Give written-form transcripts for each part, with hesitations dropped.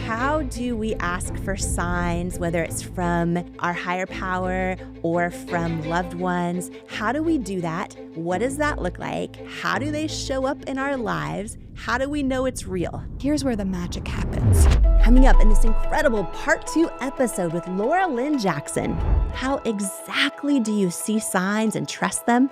How do we ask for signs, whether it's from our higher power or from loved ones? How do we do that? What does that look like? How do they show up in our lives? How do we know it's real? Here's where the magic happens. Coming up in this incredible part 2 episode with Laura Lynne Jackson, how exactly do you see signs and trust them?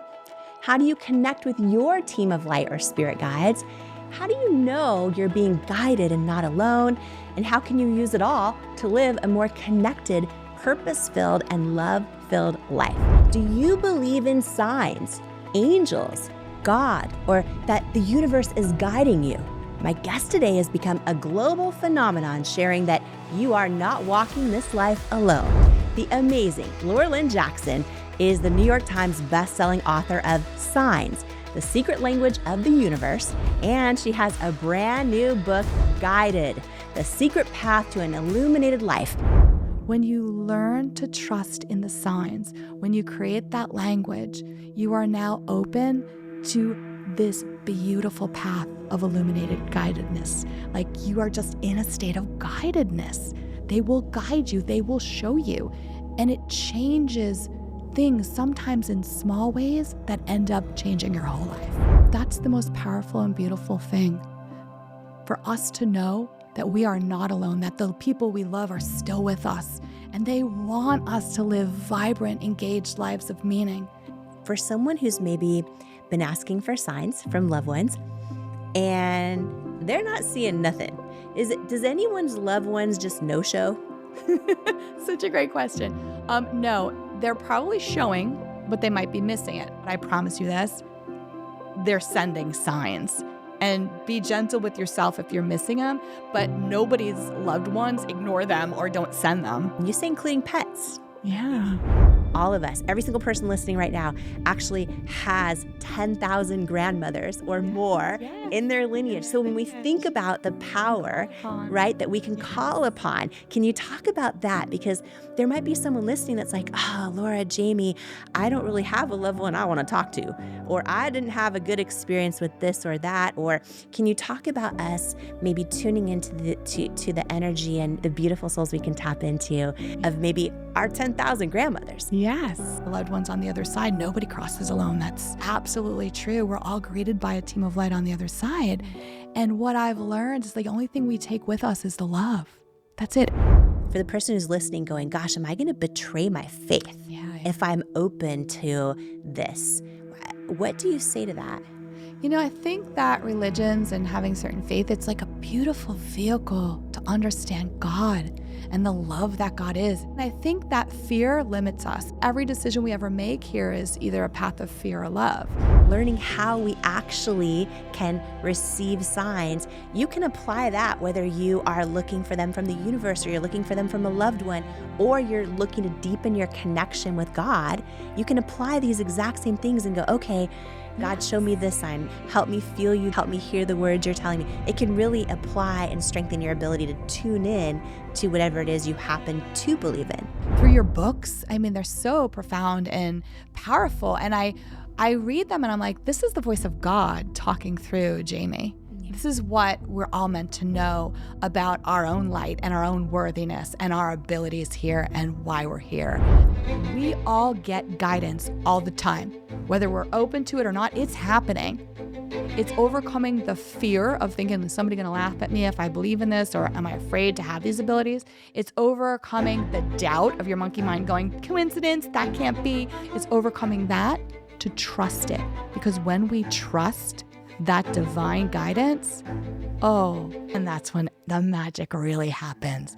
How do you connect with your team of light or spirit guides? How do you know you're being guided and not alone? And how can you use it all to live a more connected, purpose-filled, and love-filled life? Do you believe in signs, angels, God, or that the universe is guiding you? My guest today has become a global phenomenon, sharing that you are not walking this life alone. The amazing Laura Lynne Jackson is the New York Times bestselling author of Signs, The Secret Language of the Universe, and she has a brand new book, Guided, The Secret Path to an Illuminated Life. When you learn to trust in the signs, when you create that language, you are now open to this beautiful path of illuminated guidedness. Like you are just in a state of guidedness. They will guide you, they will show you, and it changes things sometimes in small ways that end up changing your whole life. That's the most powerful and beautiful thing. For us to know that we are not alone, that the people we love are still with us, and they want us to live vibrant, engaged lives of meaning. For someone who's maybe been asking for signs from loved ones and they're not seeing nothing, does anyone's loved ones just no-show? Such a great question. No, they're probably showing, but they might be missing it. But I promise you this, they're sending signs. And be gentle with yourself if you're missing them, but nobody's loved ones ignore them or don't send them. You say including pets. Yeah. All of us, every single person listening right now actually has 10,000 grandmothers or more in their lineage. So when we think about the power, right, that we can call upon, can you talk about that? Because there might be someone listening that's like, oh, Laura, Jamie, I don't really have a loved one I want to talk to, or I didn't have a good experience with this or that. Or can you talk about us maybe tuning into to the energy and the beautiful souls we can tap into of maybe our 10,000 grandmothers? Yes. The loved ones on the other side, nobody crosses alone. That's absolutely true. We're all greeted by a team of light on the other side. And what I've learned is the only thing we take with us is the love. That's it. For the person who's listening going, gosh, am I going to betray my faith if I'm open to this? What do you say to that? You know, I think that religions and having certain faith, it's like a beautiful vehicle to understand God and the love that God is. And I think that fear limits us. Every decision we ever make here is either a path of fear or love. Learning how we actually can receive signs, you can apply that whether you are looking for them from the universe or you're looking for them from a loved one, or you're looking to deepen your connection with God. You can apply these exact same things and go, okay, God, show me this sign. Help me feel you. Help me hear the words you're telling me. It can really apply and strengthen your ability to tune in to whatever it is you happen to believe in. Through your books, I mean, they're so profound and powerful. And I read them and I'm like, this is the voice of God talking through Jamie. This is what we're all meant to know about our own light and our own worthiness and our abilities here and why we're here. We all get guidance all the time. Whether we're open to it or not, it's happening. It's overcoming the fear of thinking, is somebody going to laugh at me if I believe in this, or am I afraid to have these abilities? It's overcoming the doubt of your monkey mind going, coincidence, that can't be. It's overcoming that to trust it. Because when we trust that divine guidance, and that's when the magic really happens.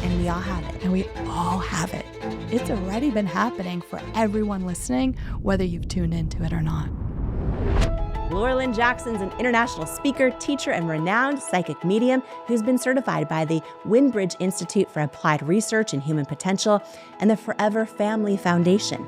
And we all have it. And we all have it. It's already been happening for everyone listening, whether you've tuned into it or not. Laura Lynne Jackson's an international speaker, teacher, and renowned psychic medium who's been certified by the Windbridge Institute for Applied Research and Human Potential and the Forever Family Foundation.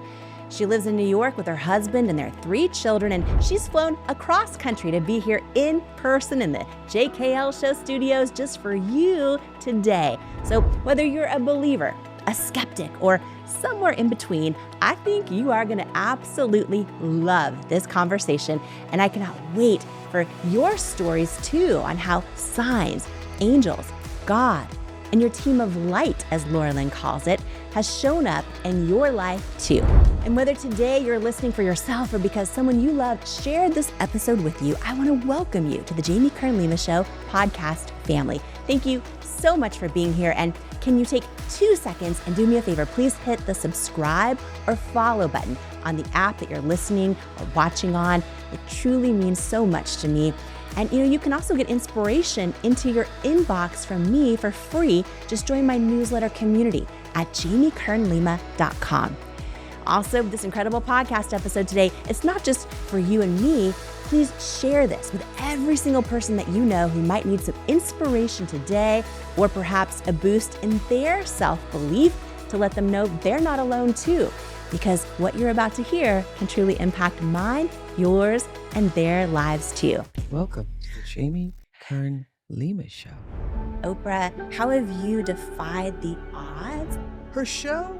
She lives in New York with her husband and their 3 children, and she's flown across country to be here in person in the JKL Show studios just for you today. So whether you're a believer, a skeptic, or somewhere in between, I think you are going to absolutely love this conversation, and I cannot wait for your stories too on how signs, angels, God and your team of light, as Laura Lynne calls it, has shown up in your life too. And whether today you're listening for yourself or because someone you love shared this episode with you, I want to welcome you to the Jamie Kern Lima Show podcast family. Thank you so much for being here. And can you take 2 seconds and do me a favor? Please hit the subscribe or follow button on the app that you're listening or watching on. It truly means so much to me. And you can also get inspiration into your inbox from me for free. Just join my newsletter community at jamiekernlima.com. Also, this incredible podcast episode today, it's not just for you and me. Please share this with every single person that you know who might need some inspiration today, or perhaps a boost in their self-belief to let them know they're not alone too. Because what you're about to hear can truly impact mine, yours, and their lives too. Welcome to the Jamie Kern Lima Show. Oprah, how have you defied the odds? Her show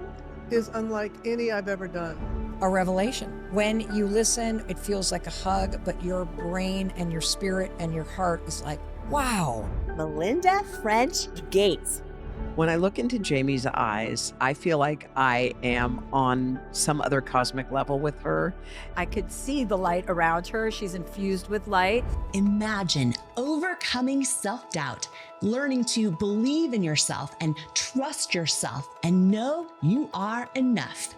is unlike any I've ever done. A revelation. When you listen, it feels like a hug, but your brain and your spirit and your heart is like, wow. Melinda French Gates. When I look into Jamie's eyes, I feel like I am on some other cosmic level with her. I could see the light around her. She's infused with light. Imagine overcoming self-doubt, learning to believe in yourself and trust yourself and know you are enough.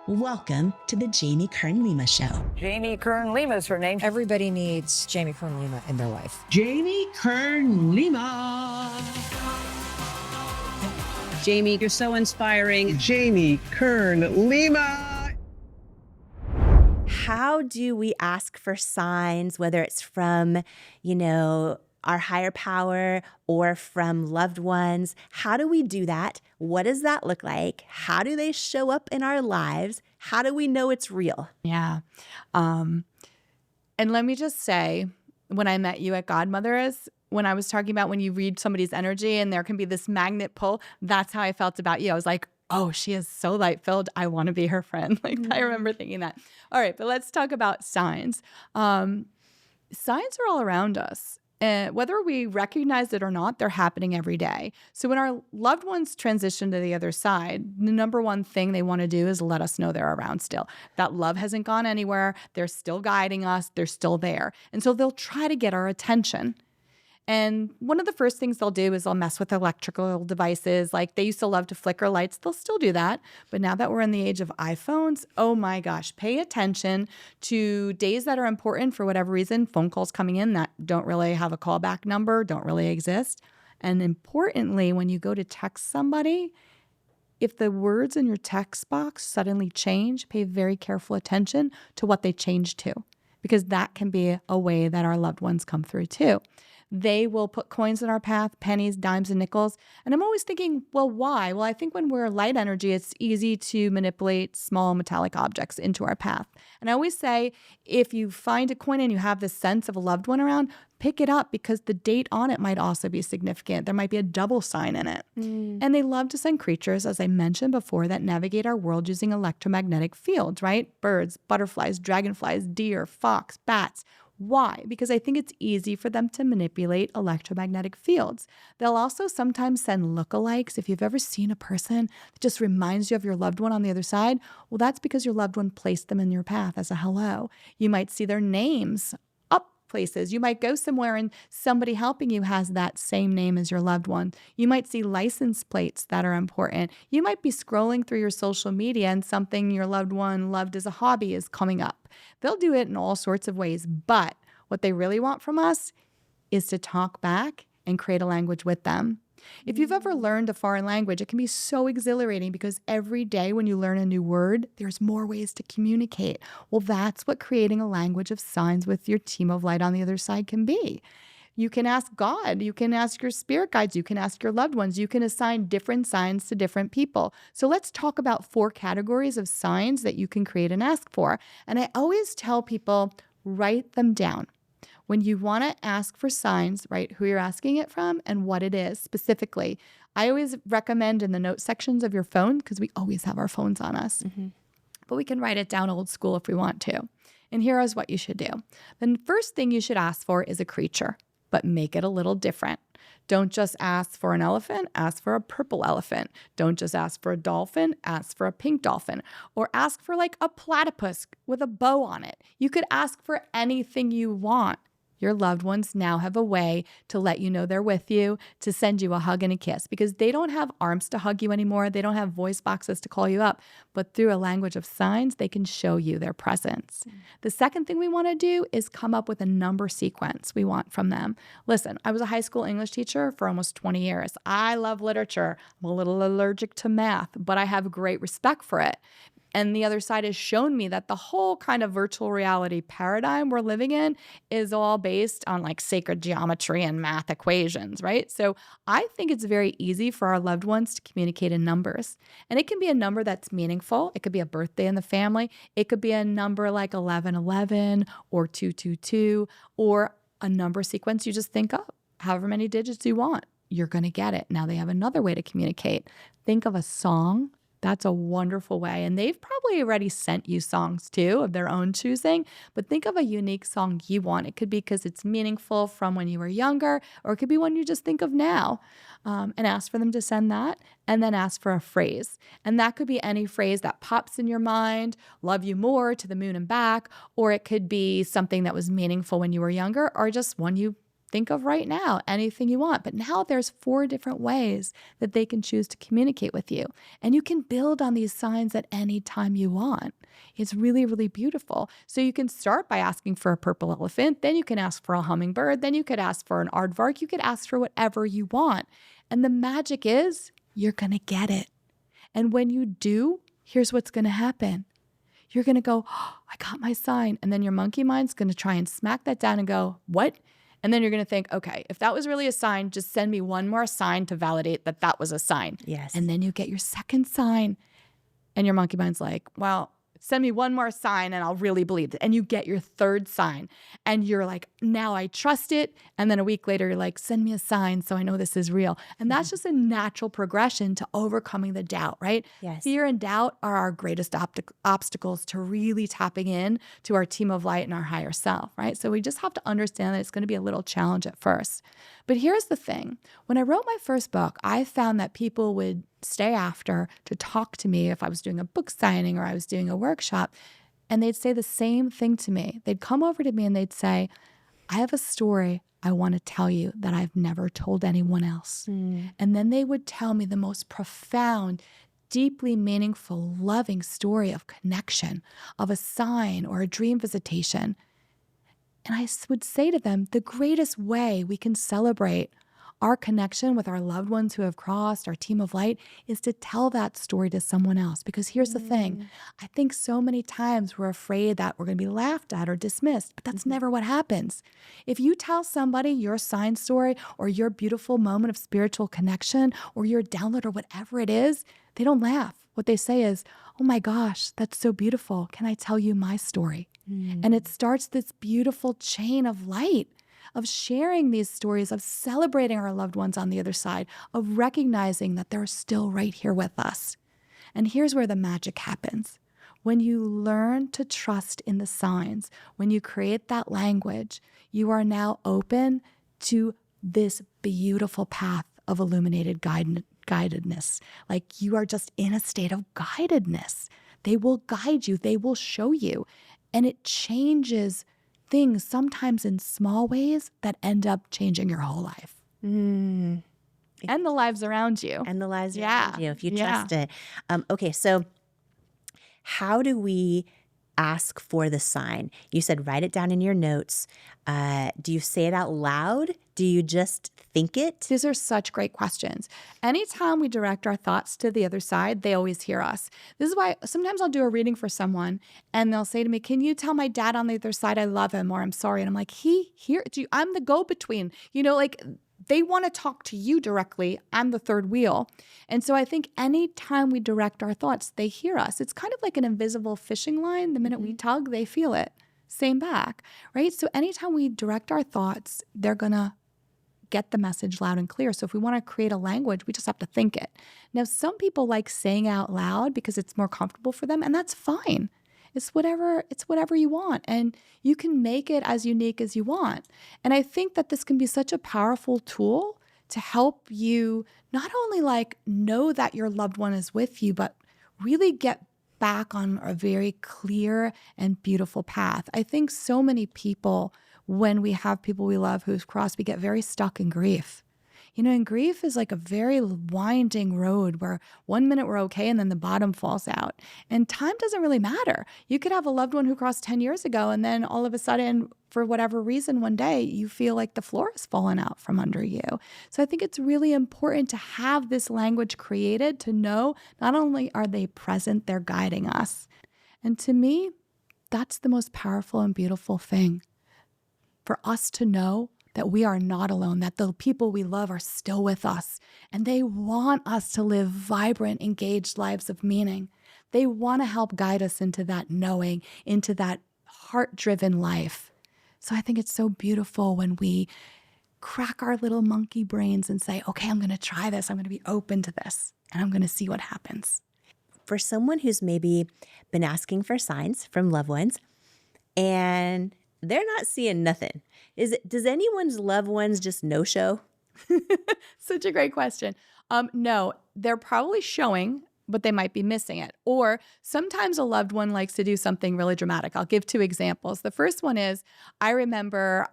Welcome to the Jamie Kern Lima Show. Jamie Kern Lima is her name. Everybody needs Jamie Kern Lima in their life. Jamie Kern Lima. Jamie, you're so inspiring. Jamie Kern Lima. How do we ask for signs, whether it's from, our higher power or from loved ones? How do we do that? What does that look like? How do they show up in our lives? How do we know it's real? Yeah. And let me just say, when I met you at Godmother's, when I was talking about when you read somebody's energy and there can be this magnet pull, that's how I felt about you. I was like, oh, she is so light-filled. I want to be her friend. I remember thinking that. All right, but let's talk about signs. Signs are all around us. Whether we recognize it or not, they're happening every day. So when our loved ones transition to the other side, the number one thing they want to do is let us know they're around still. That love hasn't gone anywhere. They're still guiding us. They're still there. And so they'll try to get our attention. And one of the first things they'll do is they'll mess with electrical devices. Like they used to love to flicker lights. They'll still do that. But now that we're in the age of iPhones, oh my gosh, pay attention to days that are important for whatever reason. Phone calls coming in that don't really have a callback number, don't really exist. And importantly, when you go to text somebody, if the words in your text box suddenly change, pay very careful attention to what they change to, because that can be a way that our loved ones come through too. They will put coins in our path, pennies, dimes, and nickels. And I'm always thinking, well, why? Well, I think when we're light energy, it's easy to manipulate small metallic objects into our path. And I always say, if you find a coin and you have this sense of a loved one around, pick it up because the date on it might also be significant. There might be a double sign in it. And they love to send creatures, as I mentioned before, that navigate our world using electromagnetic fields, right? Birds, butterflies, dragonflies, deer, fox, bats. Why? Because I think it's easy for them to manipulate electromagnetic fields. They'll also sometimes send lookalikes. If you've ever seen a person that just reminds you of your loved one on the other side, well, that's because your loved one placed them in your path as a hello. You might see their names up places. You might go somewhere and somebody helping you has that same name as your loved one. You might see license plates that are important. You might be scrolling through your social media and something your loved one loved as a hobby is coming up. They'll do it in all sorts of ways, but what they really want from us is to talk back and create a language with them. If you've ever learned a foreign language, it can be so exhilarating because every day when you learn a new word, there's more ways to communicate. Well, that's what creating a language of signs with your team of light on the other side can be. You can ask God, you can ask your spirit guides, you can ask your loved ones, you can assign different signs to different people. So let's talk about 4 categories of signs that you can create and ask for. And I always tell people, write them down. When you want to ask for signs, write who you're asking it from and what it is specifically. I always recommend in the note sections of your phone, because we always have our phones on us, but we can write it down old school if we want to. And here is what you should do. The first thing you should ask for is a creature. but make it a little different. Don't just ask for an elephant, ask for a purple elephant. Don't just ask for a dolphin, ask for a pink dolphin. Or ask for like a platypus with a bow on it. You could ask for anything you want. Your loved ones now have a way to let you know they're with you, to send you a hug and a kiss, because they don't have arms to hug you anymore. They don't have voice boxes to call you up, but through a language of signs, they can show you their presence. The second thing we want to do is come up with a number sequence we want from them. Listen, I was a high school English teacher for almost 20 years. I love literature. I'm a little allergic to math, but I have great respect for it. And the other side has shown me that the whole kind of virtual reality paradigm we're living in is all based on like sacred geometry and math equations, right? So I think it's very easy for our loved ones to communicate in numbers. And it can be a number that's meaningful. It could be a birthday in the family. It could be a number like 1111 or 222, or a number sequence you just think of. However many digits you want, you're going to get it. Now they have another way to communicate. Think of a song. That's a wonderful way. And they've probably already sent you songs too of their own choosing, but think of a unique song you want. It could be because it's meaningful from when you were younger, or it could be one you just think of now, and ask for them to send that, and then ask for a phrase. And that could be any phrase that pops in your mind, love you more, to the moon and back, or it could be something that was meaningful when you were younger, or just one you think of right now, anything you want. But now there's 4 different ways that they can choose to communicate with you. And you can build on these signs at any time you want. It's really, really beautiful. So you can start by asking for a purple elephant, then you can ask for a hummingbird, then you could ask for an aardvark, you could ask for whatever you want. And the magic is you're going to get it. And when you do, here's what's going to happen. You're going to go, oh, I got my sign. And then your monkey mind's going to try and smack that down and go, what? And then you're going to think, okay, if that was really a sign, just send me one more sign to validate that that was a sign. Yes. And then you get your second sign. And your monkey mind's like, well, send me one more sign and I'll really believe it. And you get your third sign. And you're like, now I trust it. And then a week later, you're like, send me a sign so I know this is real. And that's just a natural progression to overcoming the doubt, right? Yes. Fear and doubt are our greatest obstacles to really tapping in to our team of light and our higher self, right? So we just have to understand that it's going to be a little challenge at first. But here's the thing. When I wrote my first book, I found that people would stay after to talk to me if I was doing a book signing or I was doing a workshop, and they'd say the same thing to me. They'd come over to me and they'd say, I have a story I want to tell you that I've never told anyone else. And then they would tell me the most profound, deeply meaningful, loving story of connection, of a sign or a dream visitation. And I would say to them, the greatest way we can celebrate our connection with our loved ones who have crossed our team of light is to tell that story to someone else. Because here's the thing. I think so many times we're afraid that we're going to be laughed at or dismissed, but that's never what happens. If you tell somebody your sign story or your beautiful moment of spiritual connection or your download or whatever it is, they don't laugh. What they say is, oh my gosh, that's so beautiful. Can I tell you my story? And it starts this beautiful chain of light, of sharing these stories, of celebrating our loved ones on the other side, of recognizing that they're still right here with us. And here's where the magic happens. When you learn to trust in the signs, when you create that language, you are now open to this beautiful path of illuminated guidedness. Like you are just in a state of guidedness. They will guide you. They will show you. And it changes things sometimes in small ways that end up changing your whole life. And the lives around you. And the lives around you, if you trust it. Okay, so how do we ask for the sign? You said write it down in your notes. Do you say it out loud? Do you just think it? These are such great questions. Anytime we direct our thoughts to the other side, they always hear us. This is why sometimes I'll do a reading for someone and they'll say to me, can you tell my dad on the other side I love him or I'm sorry? And I'm like, I'm the go-between. You know, like they want to talk to you directly. I'm the third wheel. And so I think anytime we direct our thoughts, they hear us. It's kind of like an invisible fishing line. The minute we tug, they feel it. Same back, right? So anytime we direct our thoughts, they're going to get the message loud and clear. So if we want to create a language, we just have to think it. Now, some people like saying out loud because it's more comfortable for them, and that's fine. It's whatever you want, and you can make it as unique as you want. And I think that this can be such a powerful tool to help you not only like know that your loved one is with you, but really get back on a very clear and beautiful path. I think so many people, when we have people we love who's crossed, we get very stuck in grief. And grief is like a very winding road where 1 minute we're okay and then the bottom falls out. And time doesn't really matter. You could have a loved one who crossed 10 years ago, and then all of a sudden, for whatever reason, one day you feel like the floor has fallen out from under you. So I think it's really important to have this language created to know not only are they present, they're guiding us. And to me, that's the most powerful and beautiful thing, for us to know that we are not alone, that the people we love are still with us, and they want us to live vibrant, engaged lives of meaning. They want to help guide us into that knowing, into that heart-driven life. So I think it's so beautiful when we crack our little monkey brains and say, okay, I'm going to try this. I'm going to be open to this, and I'm going to see what happens. For someone who's maybe been asking for signs from loved ones and they're not seeing nothing, does anyone's loved ones just no-show? Such a great question. No, they're probably showing, but they might be missing it. Or sometimes a loved one likes to do something really dramatic. I'll give 2 examples. The first one is, I remember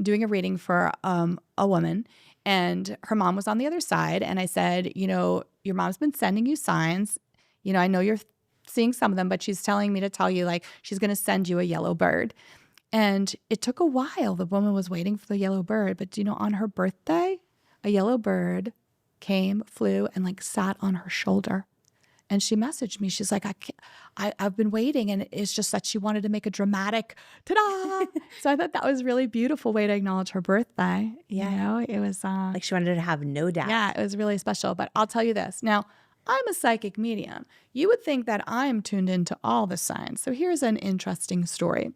doing a reading for a woman, and her mom was on the other side. And I said, your mom's been sending you signs. I know you're seeing some of them, but she's telling me to tell you, like, she's going to send you a yellow bird. And it took a while. The woman was waiting for the yellow bird. But, on her birthday, a yellow bird came, flew, and like sat on her shoulder. And she messaged me. She's like, I've been waiting. And it's just that she wanted to make a dramatic ta-da. So I thought that was a really beautiful way to acknowledge her birthday. Yeah. It was Like she wanted to have no doubt. Yeah, it was really special. But I'll tell you this. Now, I'm a psychic medium. You would think that I'm tuned into all the signs. So here's an interesting story.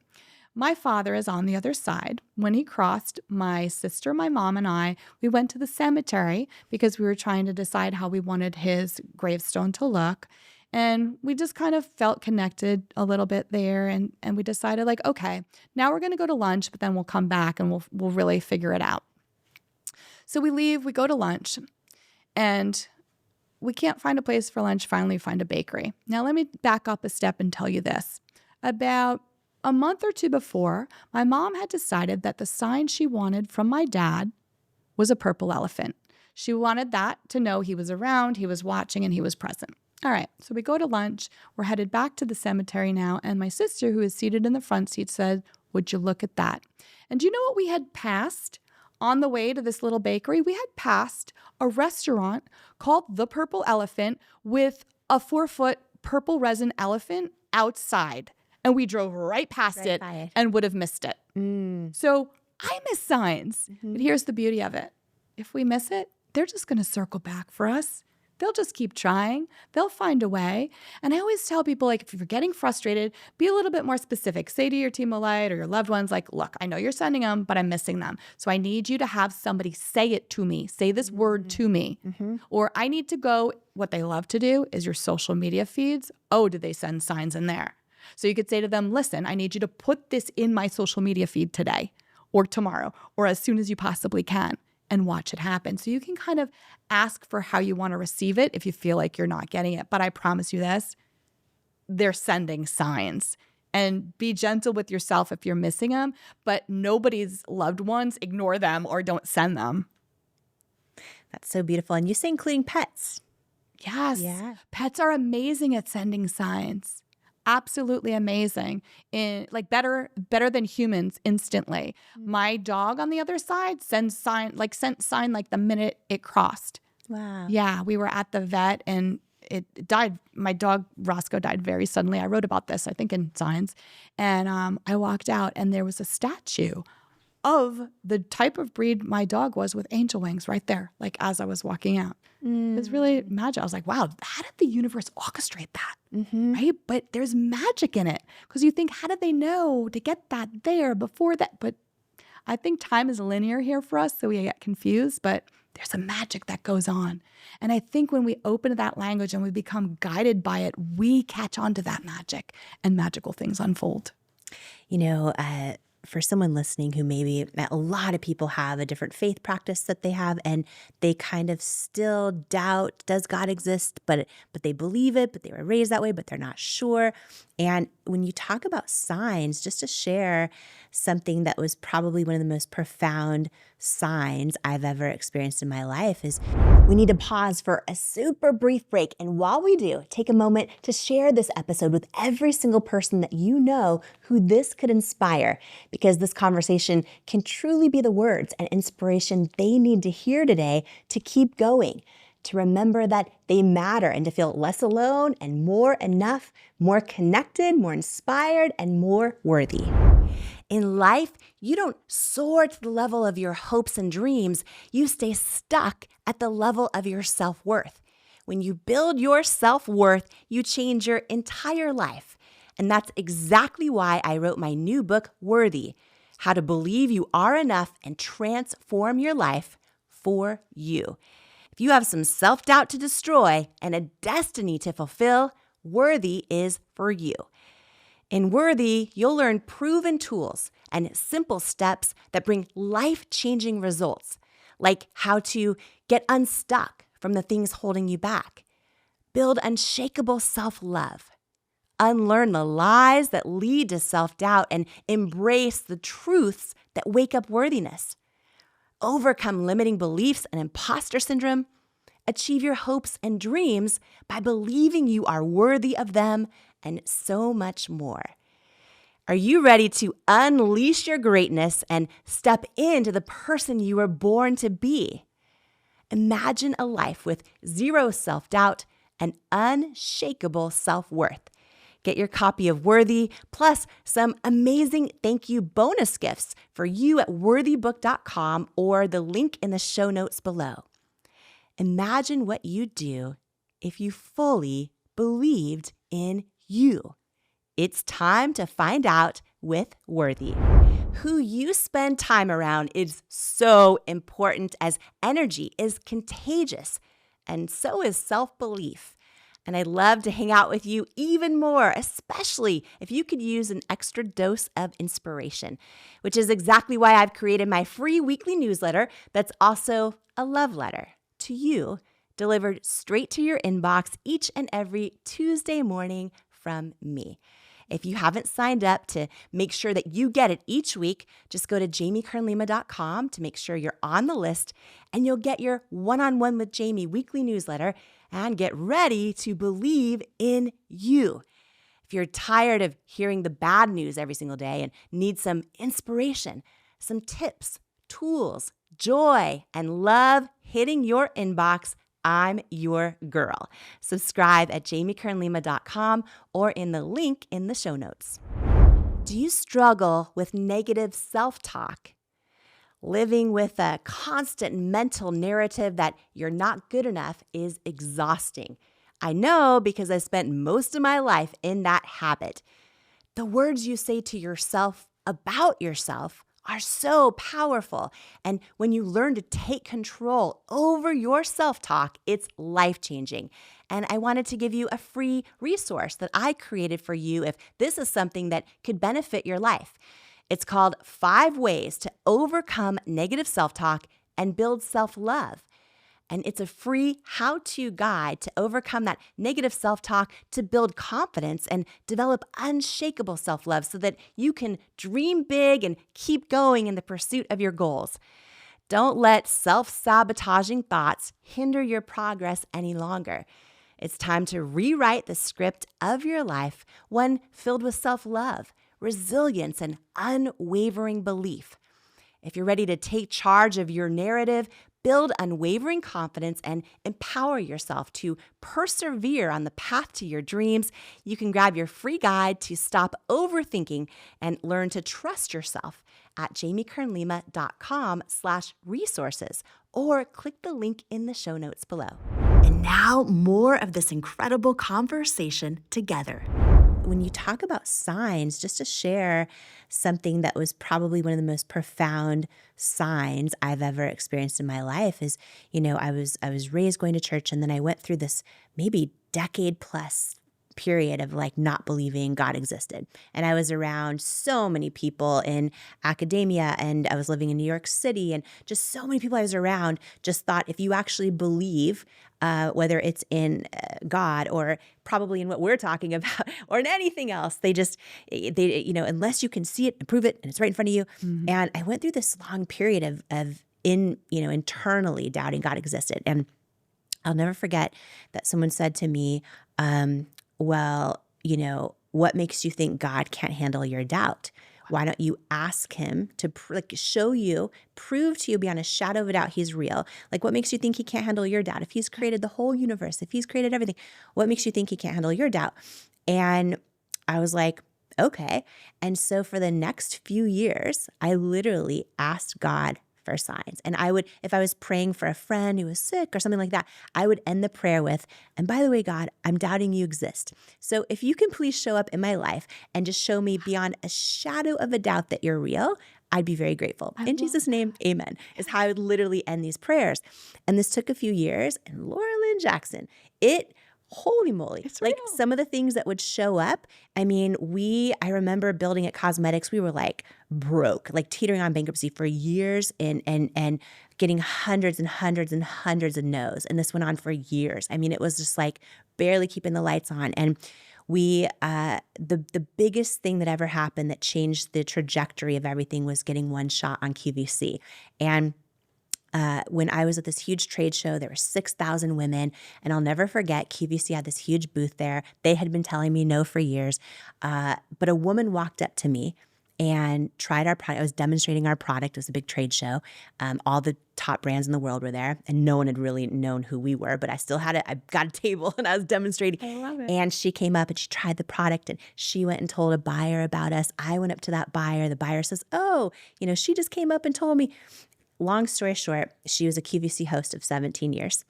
My father is on the other side. When he crossed, my sister, my mom, and I, we went to the cemetery because we were trying to decide how we wanted his gravestone to look. And we just kind of felt connected a little bit there. And we decided, like, okay, now we're going to go to lunch, but then we'll come back and we'll really figure it out. So we leave, we go to lunch, and we can't find a place for lunch. Finally, find a bakery. Now, let me back up a step and tell you this. About a month or 2 before, my mom had decided that the sign she wanted from my dad was a purple elephant. She wanted that to know he was around, he was watching, and he was present. All right, so we go to lunch. We're headed back to the cemetery now, and my sister, who is seated in the front seat, said, "Would you look at that?" And do you know what we had passed on the way to this little bakery? We had passed a restaurant called The Purple Elephant with a 4-foot purple resin elephant outside. And we drove right past it and would have missed it. So I miss signs. But here's the beauty of it. If we miss it, they're just going to circle back for us. They'll just keep trying. They'll find a way. And I always tell people, like, if you're getting frustrated, be a little bit more specific. Say to your team of light or your loved ones, like, look, I know you're sending them, but I'm missing them. So I need you to have somebody say it to me. Say this word to me. Or I need to go. What they love to do is your social media feeds. Oh, did they send signs in there? So you could say to them, listen, I need you to put this in my social media feed today or tomorrow or as soon as you possibly can, and watch it happen. So you can kind of ask for how you want to receive it if you feel like you're not getting it. But I promise you this, they're sending signs. And be gentle with yourself if you're missing them, but nobody's loved ones, ignore them or don't send them. That's so beautiful. And you say including pets. Yes. Yeah. Pets are amazing at sending signs. Absolutely amazing. Better than humans instantly. My dog on the other side sent sign like the minute it crossed. Wow. Yeah, we were at the vet and it died. My dog Roscoe died very suddenly. I wrote about this, I think, in Science. And I walked out and there was a statue of the type of breed my dog was with angel wings right there, like as I was walking out. It was really magic. I was like, wow, how did the universe orchestrate that? Right? But there's magic in it because you think, how did they know to get that there before that? But I think time is linear here for us, so we get confused. But there's a magic that goes on. And I think when we open to that language and we become guided by it, we catch on to that magic and magical things unfold. You know, for someone listening who maybe a lot of people have a different faith practice that they have, and they kind of still doubt, does God exist? But they believe it, but they were raised that way, but they're not sure. And when you talk about signs, just to share something that was probably one of the most profound signs I've ever experienced in my life is we need to pause for a super brief break. And while we do, take a moment to share this episode with every single person that you know who this could inspire, because this conversation can truly be the words and inspiration they need to hear today to keep going, to remember that they matter, and to feel less alone and more enough, more connected, more inspired, and more worthy. In life, you don't soar to the level of your hopes and dreams. You stay stuck at the level of your self-worth. When you build your self-worth, you change your entire life. And that's exactly why I wrote my new book, Worthy: How to Believe You Are Enough and Transform Your Life for You. If you have some self-doubt to destroy and a destiny to fulfill, Worthy is for you. In Worthy, you'll learn proven tools and simple steps that bring life-changing results, like how to get unstuck from the things holding you back, build unshakable self-love, unlearn the lies that lead to self-doubt, and embrace the truths that wake up worthiness, overcome limiting beliefs and imposter syndrome, achieve your hopes and dreams by believing you are worthy of them, and so much more. Are you ready to unleash your greatness and step into the person you were born to be? Imagine a life with zero self-doubt and unshakable self-worth. Get your copy of Worthy, plus some amazing thank you bonus gifts for you at worthybook.com or the link in the show notes below. Imagine what you'd do if you fully believed in you. It's time to find out with Worthy. Who you spend time around is so important, as energy is contagious, and so is self-belief. And I'd love to hang out with you even more, especially if you could use an extra dose of inspiration, which is exactly why I've created my free weekly newsletter that's also a love letter to you, delivered straight to your inbox each and every Tuesday morning from me. If you haven't signed up to make sure that you get it each week, just go to jamiekernlima.com to make sure you're on the list, and you'll get your One-on-One with Jamie weekly newsletter and get ready to believe in you. If you're tired of hearing the bad news every single day and need some inspiration, some tips, tools, joy, and love hitting your inbox, I'm your girl. Subscribe at jamiekernlima.com or in the link in the show notes. Do you struggle with negative self-talk? Living with a constant mental narrative that you're not good enough is exhausting. I know, because I spent most of my life in that habit. The words you say to yourself about yourself are so powerful. And when you learn to take control over your self-talk, it's life-changing. And I wanted to give you a free resource that I created for you if this is something that could benefit your life. It's called 5 Ways to Overcome Negative Self-Talk and Build Self-Love. And it's a free how-to guide to overcome that negative self-talk, to build confidence and develop unshakable self-love so that you can dream big and keep going in the pursuit of your goals. Don't let self-sabotaging thoughts hinder your progress any longer. It's time to rewrite the script of your life, one filled with self-love, resilience, and unwavering belief. If you're ready to take charge of your narrative, build unwavering confidence, and empower yourself to persevere on the path to your dreams, you can grab your free guide to stop overthinking and learn to trust yourself at jamiekernlima.com/resources, or click the link in the show notes below. And now, more of this incredible conversation together. when you talk about signs, just to share something that was probably one of the most profound signs I've ever experienced in my life is, I was raised going to church, and then I went through this maybe decade plus period of like not believing God existed. And I was around so many people in academia, and I was living in New York City, and just so many people I was around just thought if you actually believe, whether it's in God or probably in what we're talking about or in anything else, they unless you can see it and prove it and it's right in front of you. Mm-hmm. And I went through this long period of internally doubting God existed. And I'll never forget that someone said to me, well, what makes you think God can't handle your doubt? Why don't you ask him to prove to you beyond a shadow of a doubt he's real? Like, what makes you think he can't handle your doubt? If he's created the whole universe, if he's created everything, what makes you think he can't handle your doubt? And I was like, okay. And so for the next few years, I literally asked God for signs. And I would, if I was praying for a friend who was sick or something like that, I would end the prayer with, and by the way, God, I'm doubting you exist. So if you can please show up in my life and just show me beyond a shadow of a doubt that you're real, I'd be very grateful. In Jesus' name, amen, is how I would literally end these prayers. And this took a few years, and Laura Lynne Jackson, holy moly. It's like real. Some of the things that would show up. I mean, I remember building at cosmetics. We were like broke, like teetering on bankruptcy for years and getting hundreds and hundreds and hundreds of no's. And this went on for years. I mean, it was just like barely keeping the lights on. And the biggest thing that ever happened that changed the trajectory of everything was getting one shot on QVC. And when I was at this huge trade show, there were 6,000 women, and I'll never forget, QVC had this huge booth there. They had been telling me no for years, but a woman walked up to me and tried our product. I was demonstrating our product. It was a big trade show. All the top brands in the world were there, and no one had really known who we were, but I still had I got a table and I was demonstrating. I love it. And she came up and she tried the product, and she went and told a buyer about us. I went up to that buyer. The buyer says, oh, she just came up and told me. Long story short, she was a QVC host of 17 years.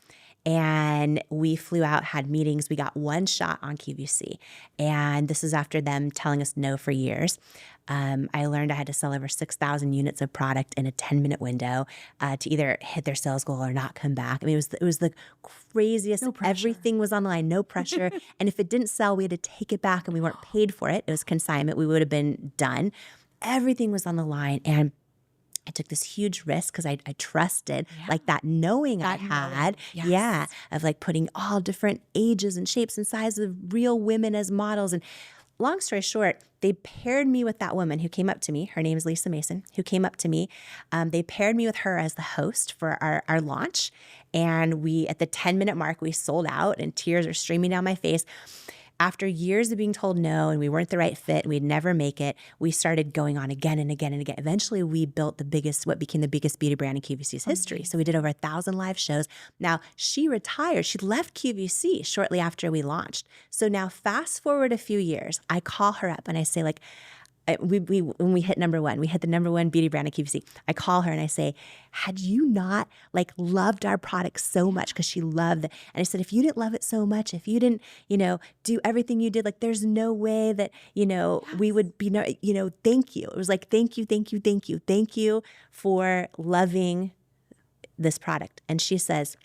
And we flew out, had meetings. We got one shot on QVC. And this is after them telling us no for years. I learned I had to sell over 6,000 units of product in a 10-minute window to either hit their sales goal or not come back. I mean, it was the craziest. No pressure. Everything was on the line, no pressure. And if it didn't sell, we had to take it back, and we weren't paid for it. It was consignment. We would have been done. Everything was on the line. And I took this huge risk because I trusted like that knowing I had. Yes. Yeah. Of like putting all different ages and shapes and sizes of real women as models. And long story short, they paired me with that woman who came up to me. Her name is Lisa Mason, who came up to me. They paired me with her as the host for our launch. And we, at the 10-minute mark, we sold out, and tears are streaming down my face. After years of being told no, and we weren't the right fit, and we'd never make it, we started going on again and again and again. Eventually, we built what became the biggest beauty brand in QVC's history. So we did over 1,000 live shows. Now, she retired. She left QVC shortly after we launched. So now, fast forward a few years, I call her up and I say, like, when we hit number one, we hit the number one beauty brand at QVC. I call her and I say, had you not like loved our product so much, because she loved it. And I said, if you didn't love it so much, if you didn't, do everything you did, like there's no way that, we would be, thank you. It was like, thank you, thank you, thank you. Thank you for loving this product. And she says,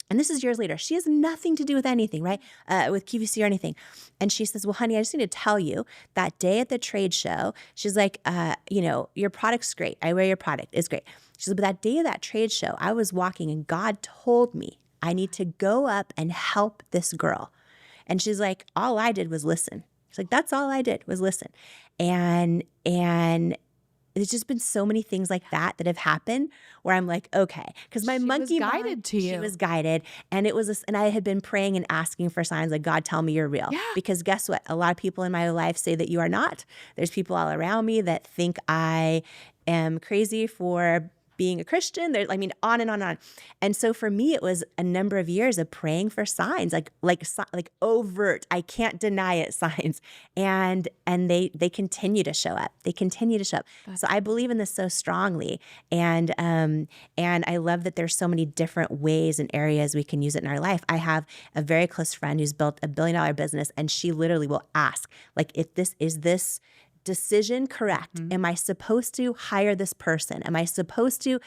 and this is years later, she has nothing to do with anything, right? With QVC or anything. And she says, well, honey, I just need to tell you that day at the trade show, she's like, your product's great. I wear your product. It's great. She said, but that day of that trade show, I was walking and God told me I need to go up and help this girl. And she's like, all I did was listen. She's like, that's all I did was listen. And there's just been so many things like that have happened where I'm like, okay, because my monkey was guided mind, to you. She was guided, and it was, and I had been praying and asking for signs like, God, tell me you're real. Yeah. Because guess what? A lot of people in my life say that you are not. There's people all around me that think I am crazy for being a Christian. There's, I mean, on and on and on. And so for me, it was a number of years of praying for signs, like overt, I can't deny it signs. And they continue to show up. They continue to show up. So I believe in this so strongly. And I love that there's so many different ways and areas we can use it in our life. I have a very close friend who's built $1 billion business, and she literally will ask, like, if this decision correct? Mm-hmm. Am I supposed to hire this person? Am I supposed to,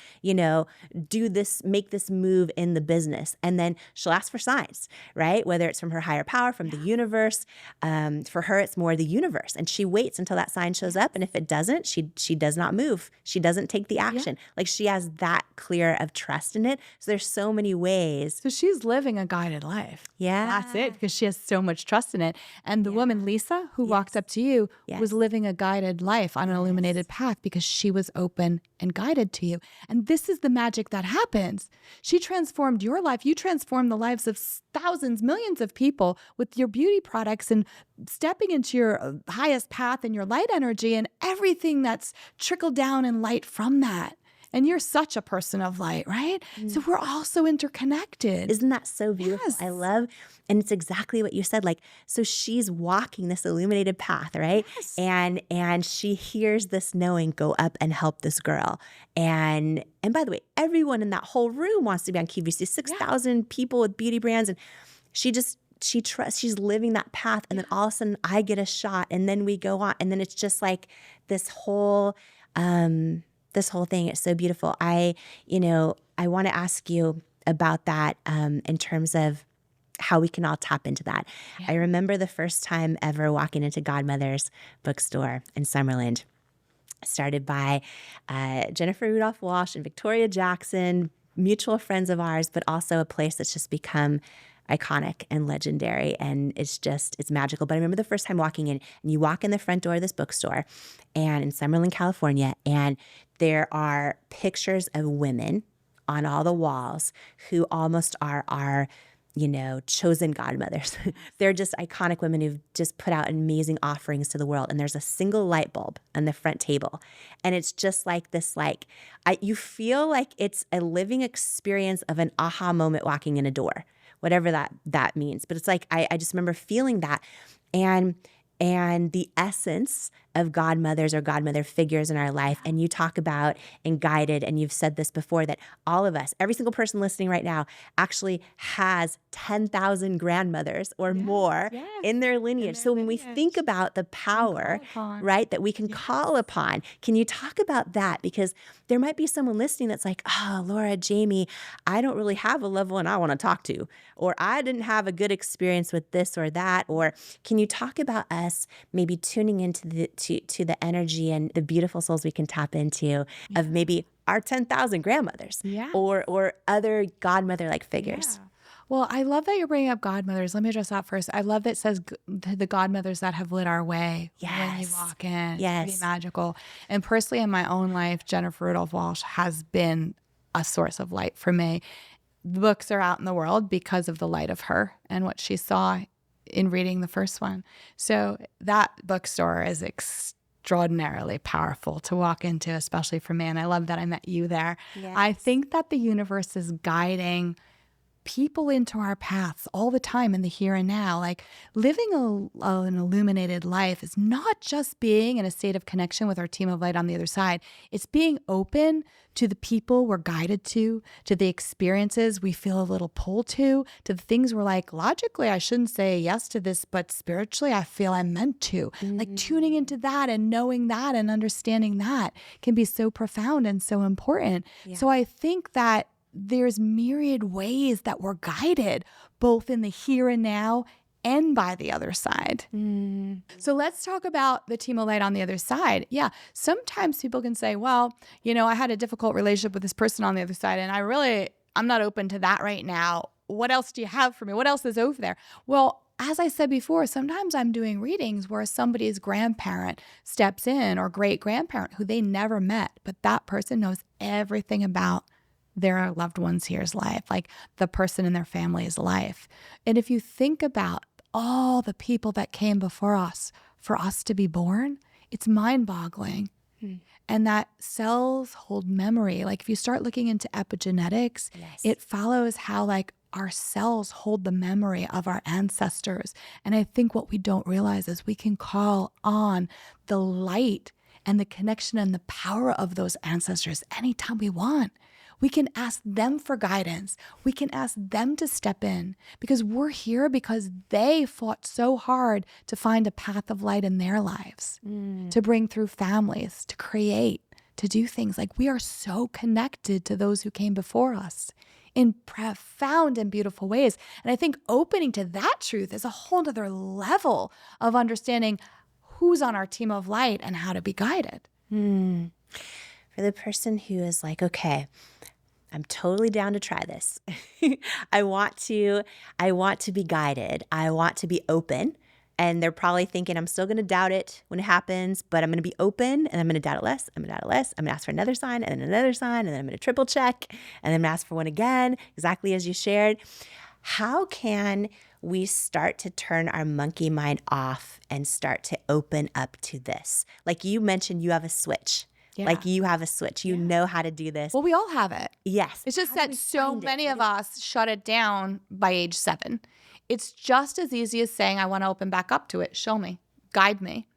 do this, make this move in the business? And then she'll ask for signs, right? Whether it's from her higher power, from the universe. For her, it's more the universe. And she waits until that sign shows up. And if it doesn't, she does not move. She doesn't take the action. Yeah. Like, she has that clear of trust in it. So there's so many ways. So she's living a guided life. Yeah. That's it, because she has so much trust in it. And the woman, Lisa, who walked up to you, was living a guided life on an illuminated path because she was open and guided to you. And this is the magic that happens. She transformed your life. You transformed the lives of thousands, millions of people with your beauty products and stepping into your highest path and your light energy and everything that's trickled down in light from that. And you're such a person of light, right? Mm. So we're all so interconnected. Isn't that so beautiful? Yes. I love, and it's exactly what you said. Like, so she's walking this illuminated path, right? Yes. And she hears this knowing, go up and help this girl. And by the way, everyone in that whole room wants to be on QVC, 6,000 people with beauty brands. And she trusts, she's living that path. And then all of a sudden I get a shot, and then we go on. And then it's just like this whole thing is so beautiful. I want to ask you about that in terms of how we can all tap into that. Yeah. I remember the first time ever walking into Godmother's bookstore in Summerland, started by Jennifer Rudolph Walsh and Victoria Jackson, mutual friends of ours, but also a place that's just become iconic and legendary, and it's magical. But I remember the first time walking in, and you walk in the front door of this bookstore, and in Summerlin, California, and there are pictures of women on all the walls who almost are our, chosen godmothers. They're just iconic women who've just put out amazing offerings to the world. And there's a single light bulb on the front table. And it's just like this, you feel like it's a living experience of an aha moment walking in a door, whatever that means. But it's like, I just remember feeling that. And the essence of godmothers or godmother figures in our life. And you talk about and guided, and you've said this before, that all of us, every single person listening right now, actually has 10,000 grandmothers or more in their lineage. So when we think about the power, right, that we can call upon, can you talk about that? Because there might be someone listening that's like, oh, Laura, Jamie, I don't really have a loved one I want to talk to, or I didn't have a good experience with this or that. Or can you talk about us maybe tuning into the energy and the beautiful souls we can tap into of maybe our 10,000 grandmothers or other godmother-like figures? Yeah. Well, I love that you're bringing up godmothers. Let me address that first. I love that it says the godmothers that have lit our way when you walk in. Yes. It's pretty magical. And personally, in my own life, Jennifer Rudolph Walsh has been a source of light for me. The books are out in the world because of the light of her and what she saw in reading the first one. So that bookstore is extraordinarily powerful to walk into, especially for me. And I love that I met you there. Yes. I think that the universe is guiding people into our paths all the time in the here and now. Like, living an illuminated life is not just being in a state of connection with our team of light on the other side. It's being open to the people we're guided to the experiences we feel a little pull to the things we're like, logically, I shouldn't say yes to this, but spiritually, I feel I'm meant to. Mm-hmm. Like, tuning into that and knowing that and understanding that can be so profound and so important. Yeah. So I think that there's myriad ways that we're guided, both in the here and now and by the other side. Mm. So let's talk about the team of light on the other side. Yeah, sometimes people can say, well, I had a difficult relationship with this person on the other side, and I'm not open to that right now. What else do you have for me? What else is over there? Well, as I said before, sometimes I'm doing readings where somebody's grandparent steps in, or great-grandparent who they never met, but that person knows everything about their loved one's here's life, like the person in their family's life. And if you think about all the people that came before us for us to be born, it's mind-boggling. And that cells hold memory. Like if you start looking into epigenetics, it follows how like our cells hold the memory of our ancestors. And I think what we don't realize is we can call on the light and the connection and the power of those ancestors anytime we want. We can ask them for guidance. We can ask them to step in because we're here because they fought so hard to find a path of light in their lives, to bring through families, to create, to do things. Like we are so connected to those who came before us in profound and beautiful ways. And I think opening to that truth is a whole other level of understanding who's on our team of light and how to be guided. For the person who is like, okay, I'm totally down to try this. I want to be guided. I want to be open. And they're probably thinking, I'm still going to doubt it when it happens, but I'm going to be open and I'm going to doubt it less. I'm going to doubt it less. I'm going to ask for another sign and then another sign. And then I'm going to triple check and then I'm going to ask for one again, exactly as you shared. How can we start to turn our monkey mind off and start to open up to this? Like you mentioned, you have a switch. Yeah. Like you have a switch. You know how to do this. Well, we all have it. Yes. It's just that so many of us shut it down by age 7. It's just as easy as saying, I want to open back up to it. Show me, guide me.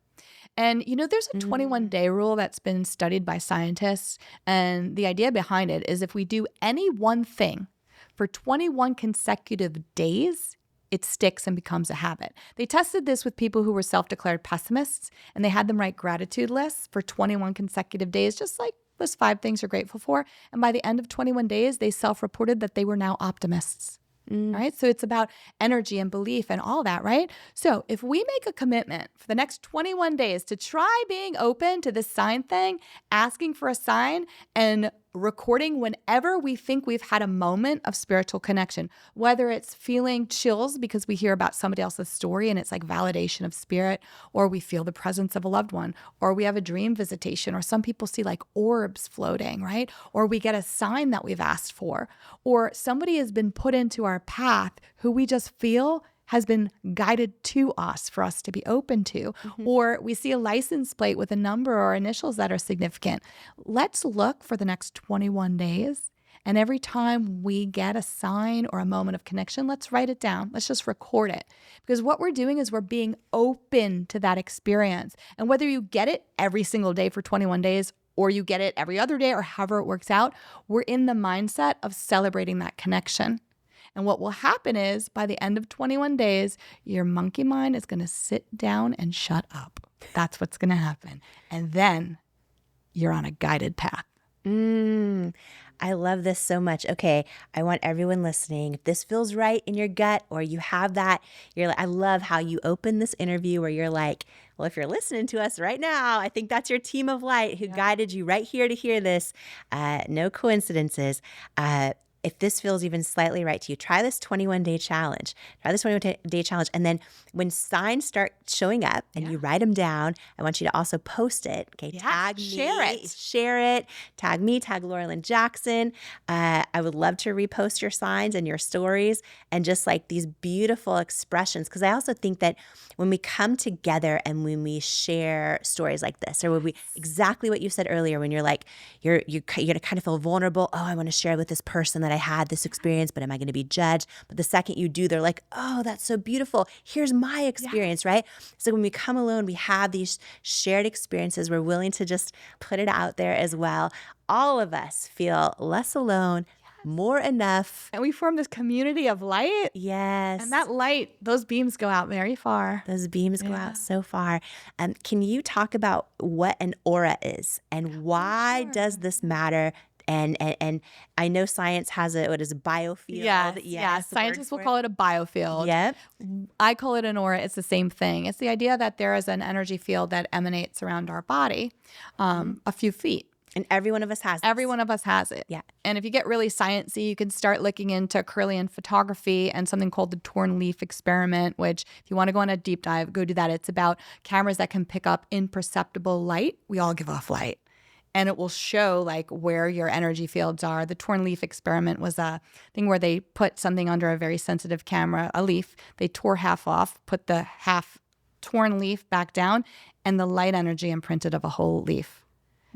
And, you know, there's a 21-day rule that's been studied by scientists. And the idea behind it is if we do any one thing for 21 consecutive days, it sticks and becomes a habit. They tested this with people who were self-declared pessimists, and they had them write gratitude lists for 21 consecutive days, just like list 5 things you're grateful for. And by the end of 21 days, they self-reported that they were now optimists. Right? So it's about energy and belief and all that, right? So if we make a commitment for the next 21 days to try being open to this sign thing, asking for a sign and recording whenever we think we've had a moment of spiritual connection, whether it's feeling chills because we hear about somebody else's story and it's like validation of spirit, or we feel the presence of a loved one, or we have a dream visitation, or some people see like orbs floating, right? Or we get a sign that we've asked for, or somebody has been put into our path who we just feel has been guided to us for us to be open to, or we see a license plate with a number or initials that are significant. Let's look for the next 21 days. And every time we get a sign or a moment of connection, let's write it down. Let's just record it. Because what we're doing is we're being open to that experience. And whether you get it every single day for 21 days, or you get it every other day, or however it works out, we're in the mindset of celebrating that connection. And what will happen is by the end of 21 days, your monkey mind is going to sit down and shut up. That's what's going to happen. And then you're on a guided path. I love this so much. Okay, I want everyone listening, if this feels right in your gut or you have that, you're like, I love how you open this interview where you're like, well, if you're listening to us right now, I think that's your team of light who guided you right here to hear this. No coincidences. If this feels even slightly right to you, try this 21-day challenge. Try this 21-day challenge. And then when signs start showing up and you write them down, I want you to also post it. Okay, tag me. Share it. Tag me, tag Laura Lynne Jackson. I would love to repost your signs and your stories and just like these beautiful expressions. Because I also think that when we come together and when we share stories like this, or when we, exactly what you said earlier, when you're like, you're going to kind of feel vulnerable. Oh, I want to share with this person that I had this experience, but am I going to be judged? But the second you do, they're like, oh, that's so beautiful. Here's my experience, right? So when we come alone, we have these shared experiences. We're willing to just put it out there as well. All of us feel less alone, more enough. And we form this community of light. Yes. And that light, those beams go out very far. Those beams go out so far. Can you talk about what an aura is and why does this matter? And I know science has it. What is a biofield? Yeah. Scientists will call it a biofield. Yep. I call it an aura. It's the same thing. It's the idea that there is an energy field that emanates around our body, a few feet. And every one of us has it. Every one of us has it. Yeah. And if you get really sciencey, you can start looking into Kirlian photography and something called the torn leaf experiment, which if you want to go on a deep dive, go do that. It's about cameras that can pick up imperceptible light. We all give off light. And it will show like where your energy fields are. The torn leaf experiment was a thing where they put something under a very sensitive camera, a leaf. They tore half off, put the half torn leaf back down, and the light energy imprinted of a whole leaf.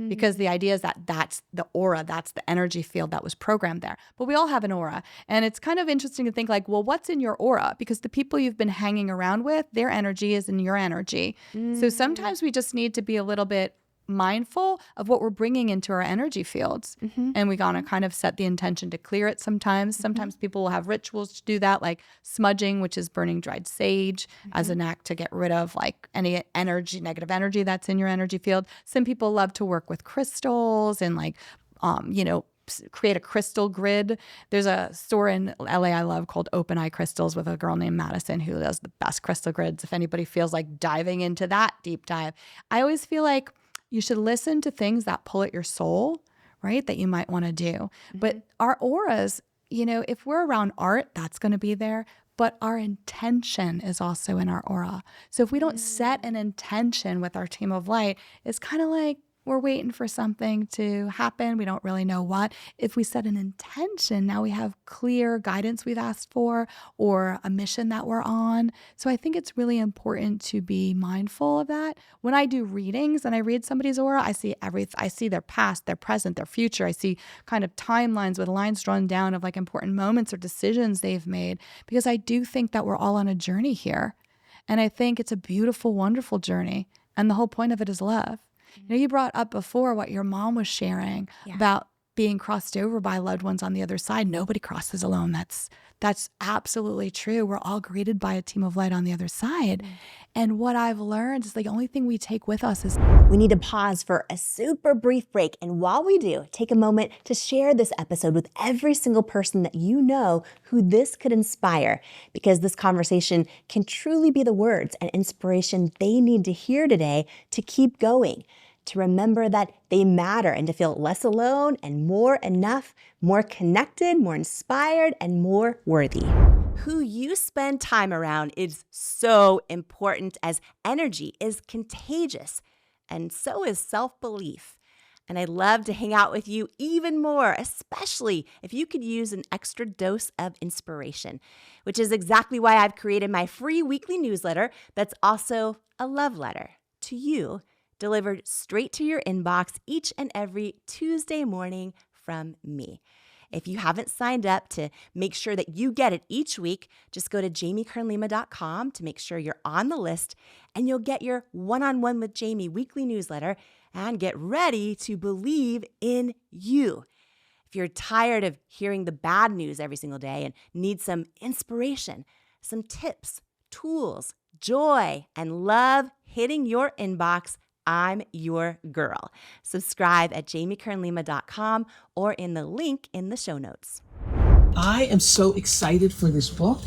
because the idea is that that's the aura, that's the energy field that was programmed there. But we all have an aura. And it's kind of interesting to think like, well, what's in your aura? Because the people you've been hanging around with, their energy is in your energy. So sometimes we just need to be a little bit mindful of what we're bringing into our energy fields. And we gotta kind of set the intention to clear it sometimes. Sometimes people will have rituals to do that, like smudging, which is burning dried sage as an act to get rid of like any energy, negative energy that's in your energy field. Some people love to work with crystals and like, create a crystal grid. There's a store in LA I love called Open Eye Crystals with a girl named Madison who does the best crystal grids. If anybody feels like diving into that deep dive, I always feel like you should listen to things that pull at your soul, right? That you might want to do. But our auras, if we're around art, that's going to be there. But our intention is also in our aura. So if we don't set an intention with our team of light, it's kind of like we're waiting for something to happen. We don't really know what. If we set an intention, now we have clear guidance we've asked for or a mission that we're on. So I think it's really important to be mindful of that. When I do readings and I read somebody's aura, I see everything. I see their past, their present, their future. I see kind of timelines with lines drawn down of like important moments or decisions they've made, because I do think that we're all on a journey here. And I think it's a beautiful, wonderful journey. And the whole point of it is love. You brought up before what your mom was sharing about being crossed over by loved ones on the other side. Nobody crosses alone. That's absolutely true. We're all greeted by a team of light on the other side. And what I've learned is the only thing we take with us is... We need to pause for a super brief break. And while we do, take a moment to share this episode with every single person that you know who this could inspire, because this conversation can truly be the words and inspiration they need to hear today to keep going, to remember that they matter, and to feel less alone and more enough, more connected, more inspired, and more worthy. Who you spend time around is so important, as energy is contagious, and so is self-belief. And I'd love to hang out with you even more, especially if you could use an extra dose of inspiration, which is exactly why I've created my free weekly newsletter that's also a love letter to you, delivered straight to your inbox each and every Tuesday morning from me. If you haven't signed up to make sure that you get it each week, just go to jamiekernlima.com to make sure you're on the list, and you'll get your one-on-one with Jamie weekly newsletter and get ready to believe in you. If you're tired of hearing the bad news every single day and need some inspiration, some tips, tools, joy, and love hitting your inbox, I'm your girl. Subscribe at jamiekernlima.com or in the link in the show notes. I am so excited for this book.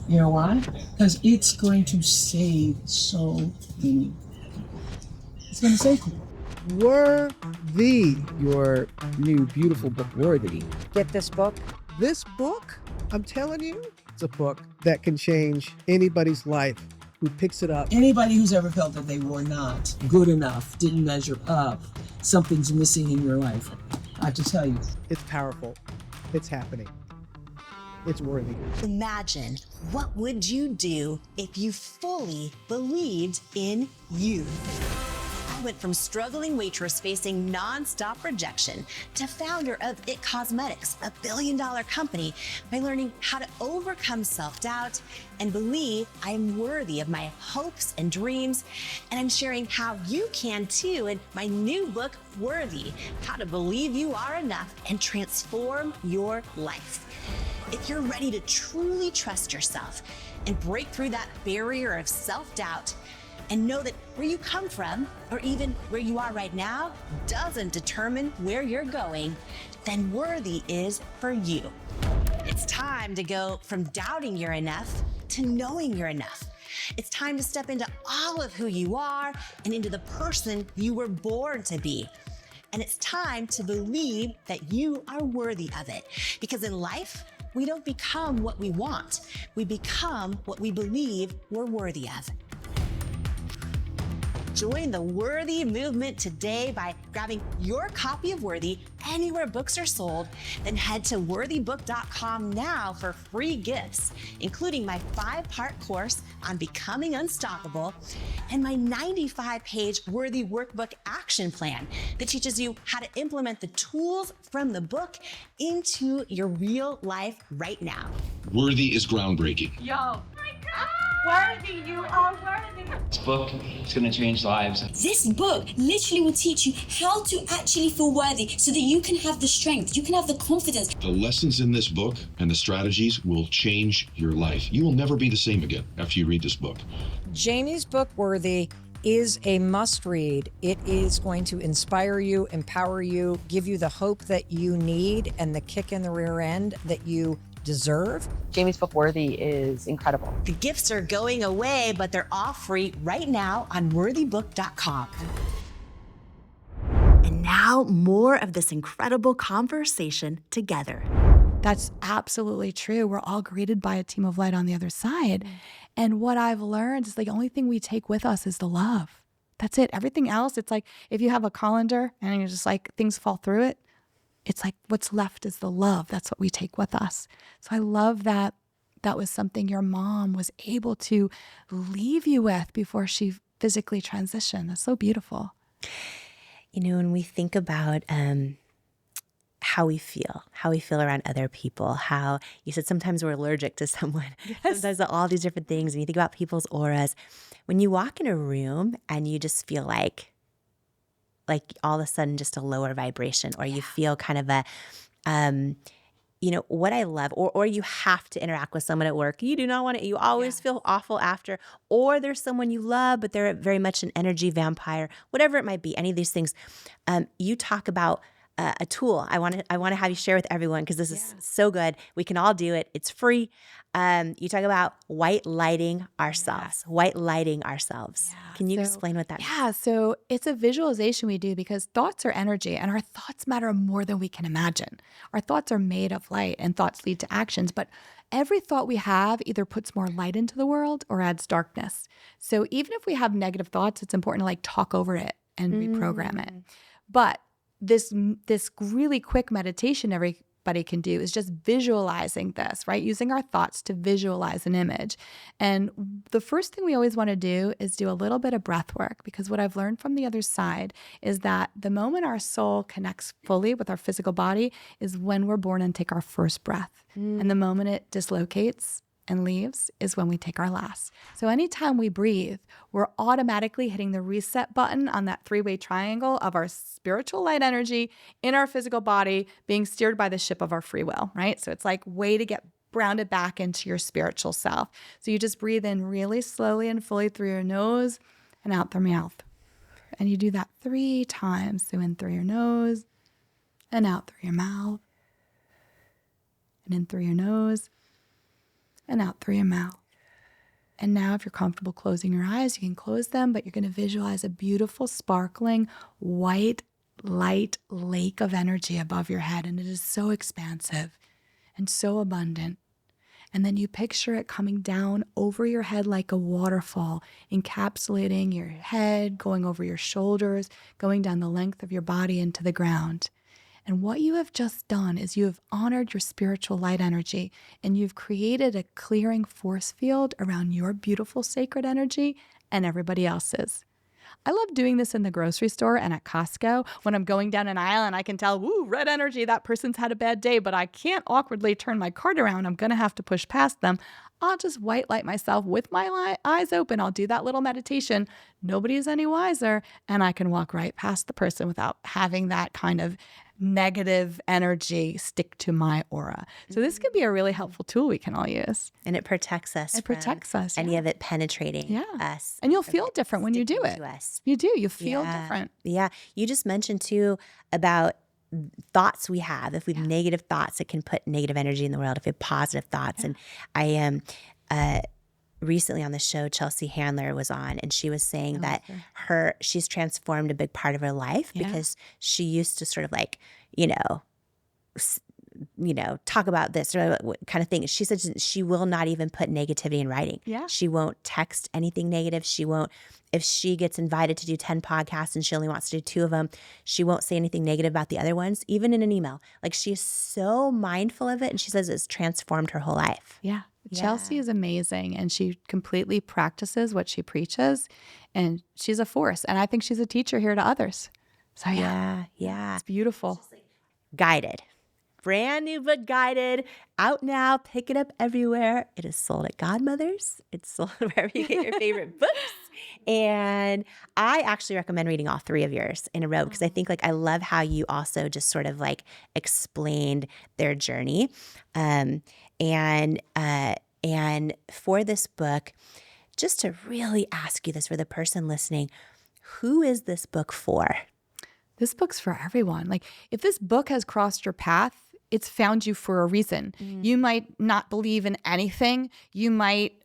You know why? Because it's going to save so many. It's going to save people. Worthy. Your new beautiful book, Worthy. Get this book. This book, I'm telling you, it's a book that can change anybody's life who picks it up. Anybody who's ever felt that they were not good enough, didn't measure up, something's missing in your life, I have to tell you. It's powerful. It's happening. It's worthy. Imagine, what would you do if you fully believed in you? I went from struggling waitress facing nonstop rejection to founder of IT Cosmetics, a billion-dollar company, by learning how to overcome self-doubt and believe I am worthy of my hopes and dreams. And I'm sharing how you can too in my new book, Worthy: How to Believe You Are Enough and Transform Your Life. If you're ready to truly trust yourself and break through that barrier of self-doubt, and know that where you come from, or even where you are right now, doesn't determine where you're going, then Worthy is for you. It's time to go from doubting you're enough to knowing you're enough. It's time to step into all of who you are and into the person you were born to be. And it's time to believe that you are worthy of it. Because in life, we don't become what we want. We become what we believe we're worthy of. Join the Worthy movement today by grabbing your copy of Worthy anywhere books are sold. Then head to worthybook.com now for free gifts, including my 5-part course on becoming unstoppable and my 95-page Worthy Workbook action plan that teaches you how to implement the tools from the book into your real life right now. Worthy is groundbreaking. Yo. Worthy, you are worthy. This book is going to change lives. This book literally will teach you how to actually feel worthy so that you can have the strength, you can have the confidence. The lessons in this book and the strategies will change your life. You will never be the same again after you read this book. Jamie's book, Worthy, is a must read. It is going to inspire you, empower you, give you the hope that you need and the kick in the rear end that you deserve. Jamie's book, Worthy, is incredible. The gifts are going away, but they're all free right now on worthybook.com. And now more of this incredible conversation together. That's absolutely true. We're all greeted by a team of light on the other side. And what I've learned is the only thing we take with us is the love. That's it. Everything else, it's like if you have a colander and you're just like things fall through it, it's like what's left is the love. That's what we take with us. So I love that that was something your mom was able to leave you with before she physically transitioned. That's so beautiful. You know, when we think about how we feel around other people, how you said sometimes we're allergic to someone, sometimes all these different things. And you think about people's auras. When you walk in a room and you just feel like all of a sudden just a lower vibration, or you feel kind of a, you know, what I love, or you have to interact with someone at work. You do not want to, you always feel awful after, or there's someone you love, but they're very much an energy vampire, whatever it might be, any of these things. You talk about a tool I want to have you share with everyone, because this is so good. We can all do it. It's free. You talk about white lighting ourselves, white lighting ourselves. Can you explain what that means? Yeah, so it's a visualization we do because thoughts are energy and our thoughts matter more than we can imagine. Our thoughts are made of light and thoughts lead to actions, but every thought we have either puts more light into the world or adds darkness. So even if we have negative thoughts, it's important to like talk over it and reprogram it. But this really quick meditation everybody can do is just visualizing this, right? Using our thoughts to visualize an image. And the first thing we always want to do is do a little bit of breath work, because what I've learned from the other side is that the moment our soul connects fully with our physical body is when we're born and take our first breath. And the moment it dislocates and leaves is when we take our last. So anytime we breathe, we're automatically hitting the reset button on that 3-way triangle of our spiritual light energy in our physical body being steered by the ship of our free will, right? So it's like way to get grounded back into your spiritual self. So you just breathe in really slowly and fully through your nose and out through your mouth. And you do that 3 times. So in through your nose and out through your mouth. And in through your nose and out through your mouth. And now if you're comfortable closing your eyes, you can close them, but you're going to visualize a beautiful, sparkling, white, light lake of energy above your head. And it is so expansive and so abundant. And then you picture it coming down over your head like a waterfall, encapsulating your head, going over your shoulders, going down the length of your body into the ground. And what you have just done is you have honored your spiritual light energy, and you've created a clearing force field around your beautiful sacred energy and everybody else's. I love doing this in the grocery store and at Costco when I'm going down an aisle and I can tell, woo, red energy, that person's had a bad day, but I can't awkwardly turn my cart around. I'm going to have to push past them. I'll just white light myself with my eyes open. I'll do that little meditation. Nobody's any wiser. And I can walk right past the person without having that kind of negative energy stick to my aura. So this could be a really helpful tool we can all use. And it protects us. It protects us. Any of it penetrating us. And you'll feel different when you do it. You do. You feel different. Yeah. You just mentioned too about thoughts we have. If we have negative thoughts, it can put negative energy in the world. If we have positive thoughts. And I am recently on the show, Chelsea Handler was on, and she was saying that she's transformed a big part of her life because she used to sort of like, you know, talk about this or kind of thing. She said she will not even put negativity in writing. Yeah. She won't text anything negative. She won't, if she gets invited to do 10 podcasts and she only wants to do 2 of them, she won't say anything negative about the other ones, even in an email. Like, she's so mindful of it. And she says it's transformed her whole life. Yeah. Chelsea is amazing, and she completely practices what she preaches, and she's a force. And I think she's a teacher here to others. So Yeah. it's beautiful. Guided. Brand new book, Guided, out now. Pick it up everywhere. It is sold at Godmother's. It's sold wherever you get your favorite books. And I actually recommend reading all 3 of yours in a row, because I think I love how you also just sort of explained their journey. And for this book, just to really ask you this for the person listening, who is this book for? This book's for everyone. If this book has crossed your path, it's found you for a reason. You might not believe in anything. You might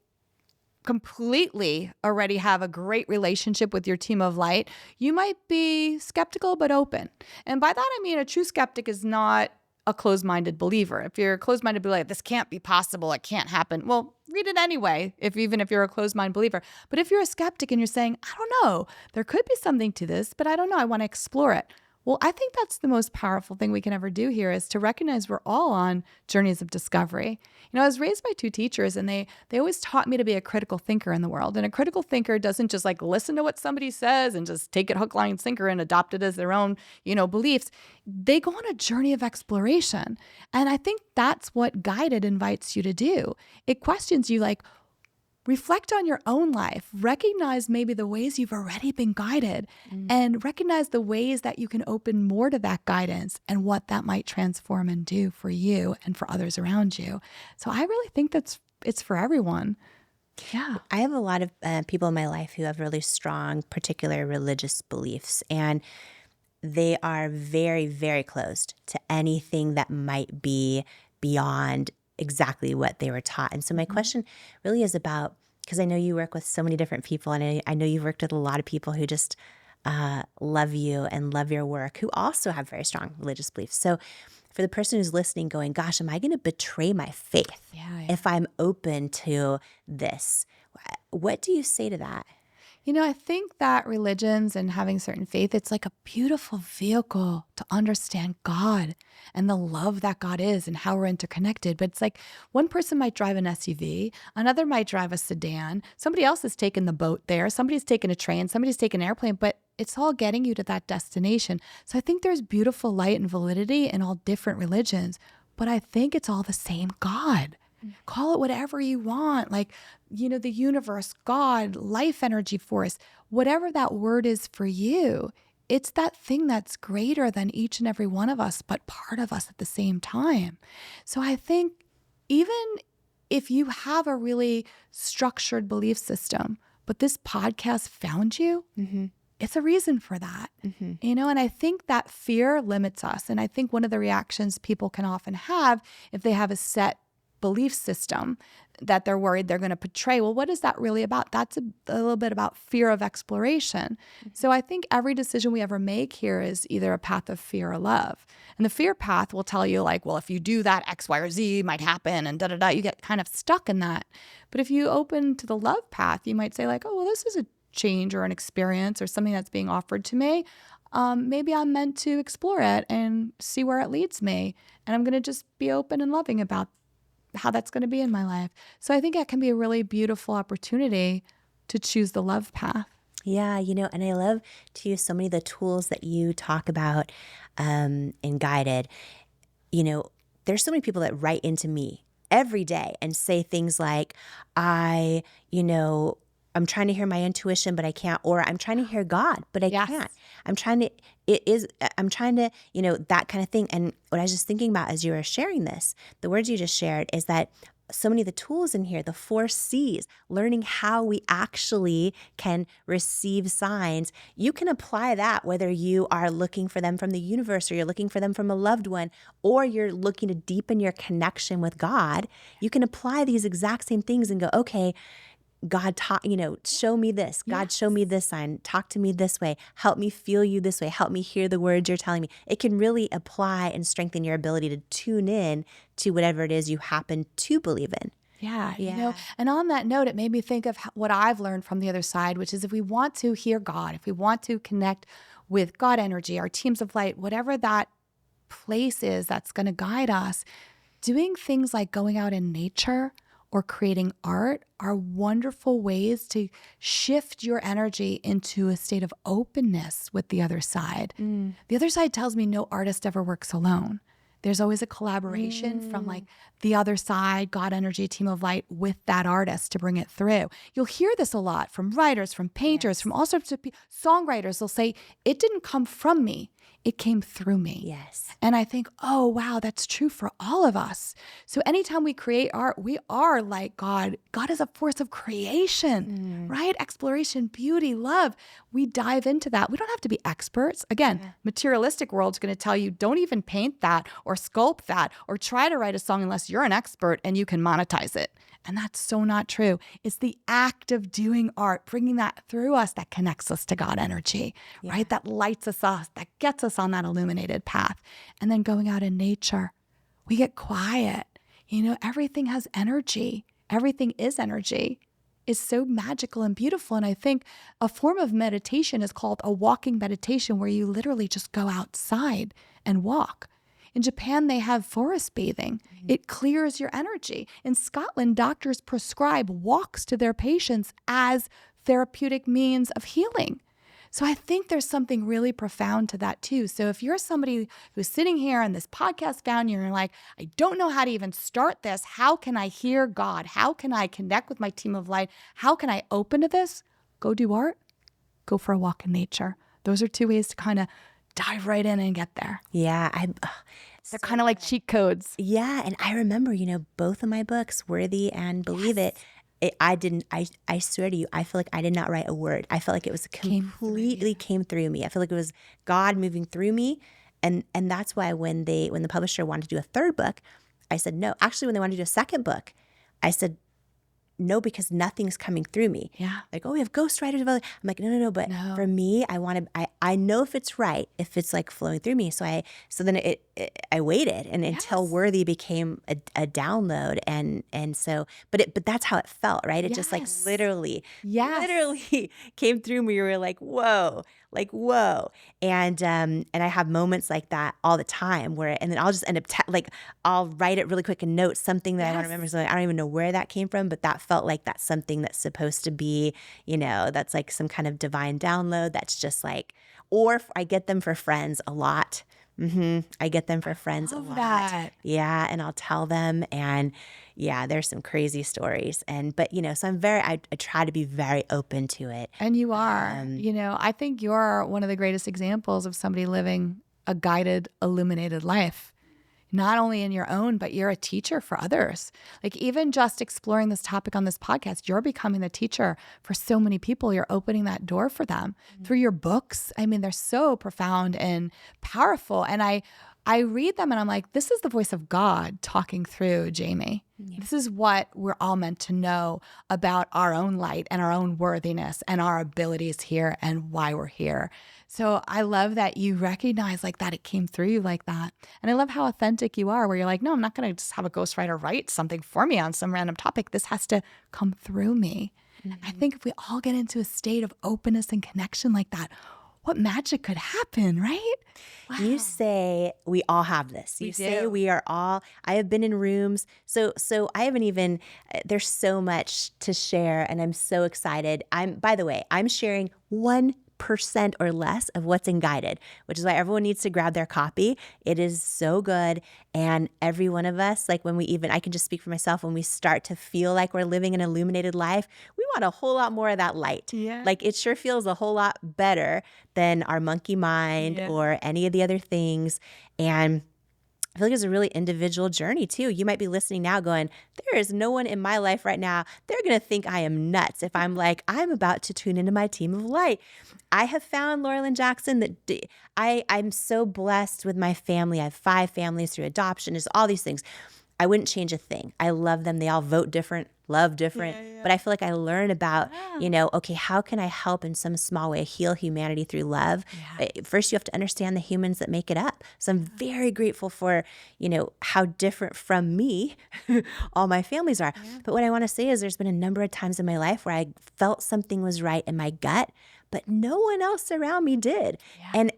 completely already have a great relationship with your team of light. You might be skeptical but open. And by that, I mean a true skeptic is not a closed-minded believer. If you're a closed-minded believer, this can't be possible, it can't happen. Well, read it anyway, even if you're a closed-minded believer. But if you're a skeptic and you're saying, I don't know, there could be something to this, but I don't know, I want to explore it. Well, I think that's the most powerful thing we can ever do here, is to recognize we're all on journeys of discovery. I was raised by 2 teachers, and they always taught me to be a critical thinker in the world. And a critical thinker doesn't just listen to what somebody says and just take it hook, line, sinker and adopt it as their own, beliefs. They go on a journey of exploration. And I think that's what Guided invites you to do. It questions you reflect on your own life, recognize maybe the ways you've already been guided, and recognize the ways that you can open more to that guidance and what that might transform and do for you and for others around you. So I really think it's for everyone. Yeah. I have a lot of people in my life who have really strong, particular religious beliefs, and they are very, very closed to anything that might be beyond exactly what they were taught. And so my question really is about, because I know you work with so many different people, and I know you've worked with a lot of people who just love you and love your work, who also have very strong religious beliefs. So for the person who's listening going, gosh, am I going to betray my faith if I'm open to this? What do you say to that? I think that religions and having certain faith, it's like a beautiful vehicle to understand God and the love that God is and how we're interconnected. But it's one person might drive an SUV, another might drive a sedan, somebody else is taking the boat there, somebody's taking a train, somebody's taking an airplane, but it's all getting you to that destination. So I think there's beautiful light and validity in all different religions, but I think it's all the same God. Call it whatever you want, the universe, God, life energy force, whatever that word is for you. It's that thing that's greater than each and every one of us, but part of us at the same time. So I think even if you have a really structured belief system, but this podcast found you, it's a reason for that, and I think that fear limits us. And I think one of the reactions people can often have if they have a set belief system that they're worried they're going to betray. Well, what is that really about? That's a little bit about fear of exploration. So I think every decision we ever make here is either a path of fear or love. And the fear path will tell you well, if you do that, X, Y, or Z might happen and da-da-da. You get kind of stuck in that. But if you open to the love path, you might say oh, well, this is a change or an experience or something that's being offered to me. Maybe I'm meant to explore it and see where it leads me. And I'm going to just be open and loving about how that's going to be in my life. So I think that can be a really beautiful opportunity to choose the love path. Yeah, and I love too so many of the tools that you talk about in Guided. There's so many people that write into me every day and say things like, I'm trying to hear my intuition, but I can't, or I'm trying to hear God, but I can't. I'm trying to, that kind of thing. And what I was just thinking about as you were sharing this, the words you just shared is that so many of the tools in here, the 4 C's, learning how we actually can receive signs, you can apply that whether you are looking for them from the universe or you're looking for them from a loved one, or you're looking to deepen your connection with God. You can apply these exact same things and go, okay, God show me this. God, show me this sign. Talk to me this way. Help me feel you this way. Help me hear the words you're telling me. It can really apply and strengthen your ability to tune in to whatever it is you happen to believe in. Yeah. And on that note, it made me think of what I've learned from the other side, which is if we want to hear God, if we want to connect with God energy, our teams of light, whatever that place is that's going to guide us, doing things like going out in nature or creating art are wonderful ways to shift your energy into a state of openness with the other side. The other side tells me no artist ever works alone. There's always a collaboration from like the other side, God energy, team of light with that artist to bring it through. You'll hear this a lot from writers, from painters, from all sorts of songwriters. They'll say, it didn't come from me. It came through me. Yes. And I think, oh, wow, that's true for all of us. So anytime we create art, we are like God. God is a force of creation, right? Exploration, beauty, love. We dive into that. We don't have to be experts. Again, materialistic world's going to tell you, don't even paint that or sculpt that or try to write a song unless you're an expert and you can monetize it. And that's so not true. It's the act of doing art, bringing that through us that connects us to God energy, right? That lights us up, that gets us on that illuminated path. And then going out in nature, we get quiet. Everything has energy. Everything is energy. It's so magical and beautiful. And I think a form of meditation is called a walking meditation, where you literally just go outside and walk. In Japan, they have forest bathing. It clears your energy. In Scotland, doctors prescribe walks to their patients as therapeutic means of healing. So I think there's something really profound to that too. So if you're somebody who's sitting here and this podcast found you and you're like, I don't know how to even start this. How can I hear God? How can I connect with my team of light? How can I open to this? Go do art. Go for a walk in nature. Those are two ways to kind of dive right in and get there. Yeah. They're kind of like cheat codes. Yeah. And I remember, both of my books, Worthy and Believe It, I swear to you, I feel like I did not write a word. I felt like it was completely came through me. I feel like it was God moving through me. And that's why when the publisher wanted to do a third book, I said no. Actually, when they wanted to do a second book, I said no, because nothing's coming through me. Yeah. Like, we have ghostwriters. I'm like, no. But for me, I know if it's right, if it's like flowing through me. So then I waited until Worthy became a download. And so, but that's how it felt, right? It just like literally came through me. You were like, whoa. And I have moments like that all the time and then I'll just end up I'll write it really quick and note something that I want to remember. So I don't even know where that came from, but that felt like that's something that's supposed to be, that's like some kind of divine download. That's just like, or I get them for friends a lot. I get them for friends a lot. That. Yeah. And I'll tell them, and there's some crazy stories. But so I try to be very open to it. And you are, I think you're one of the greatest examples of somebody living a guided, illuminated life. Not only in your own, but you're a teacher for others. Like even just exploring this topic on this podcast, you're becoming the teacher for so many people. You're opening that door for them through your books. I mean, they're so profound and powerful. And I read them and I'm like, this is the voice of God talking through Jamie. Yeah. This is what we're all meant to know about our own light and our own worthiness and our abilities here and why we're here. So I love that you recognize like that it came through you like that. And I love how authentic you are, where you're like, no, I'm not going to just have a ghostwriter write something for me on some random topic. This has to come through me. I think if we all get into a state of openness and connection like that, what magic could happen, right? Wow. You say we all have this. You say we are all, I have been in rooms. So I haven't even, there's so much to share and I'm so excited. By the way, I'm sharing 1% or less of what's in Guided, which is why everyone needs to grab their copy. It is so good. And every one of us, like I can just speak for myself, when we start to feel like we're living an illuminated life, we want a whole lot more of that light. Yeah. Like it sure feels a whole lot better than our monkey mind or any of the other things. And I feel like it's a really individual journey too. You might be listening now going, there is no one in my life right now. They're going to think I am nuts if I'm like, I'm about to tune into my team of light. I have found, Laura Lynne Jackson, that I'm so blessed with my family. I have 5 families through adoption. There's all these things. I wouldn't change a thing. I love them. They all vote different. love different. But I feel like I learn about, okay, how can I help in some small way heal humanity through love? First, you have to understand the humans that make it up. So I'm very grateful for, how different from me all my families are. But what I want to say is there's been a number of times in my life where I felt something was right in my gut, but no one else around me did. And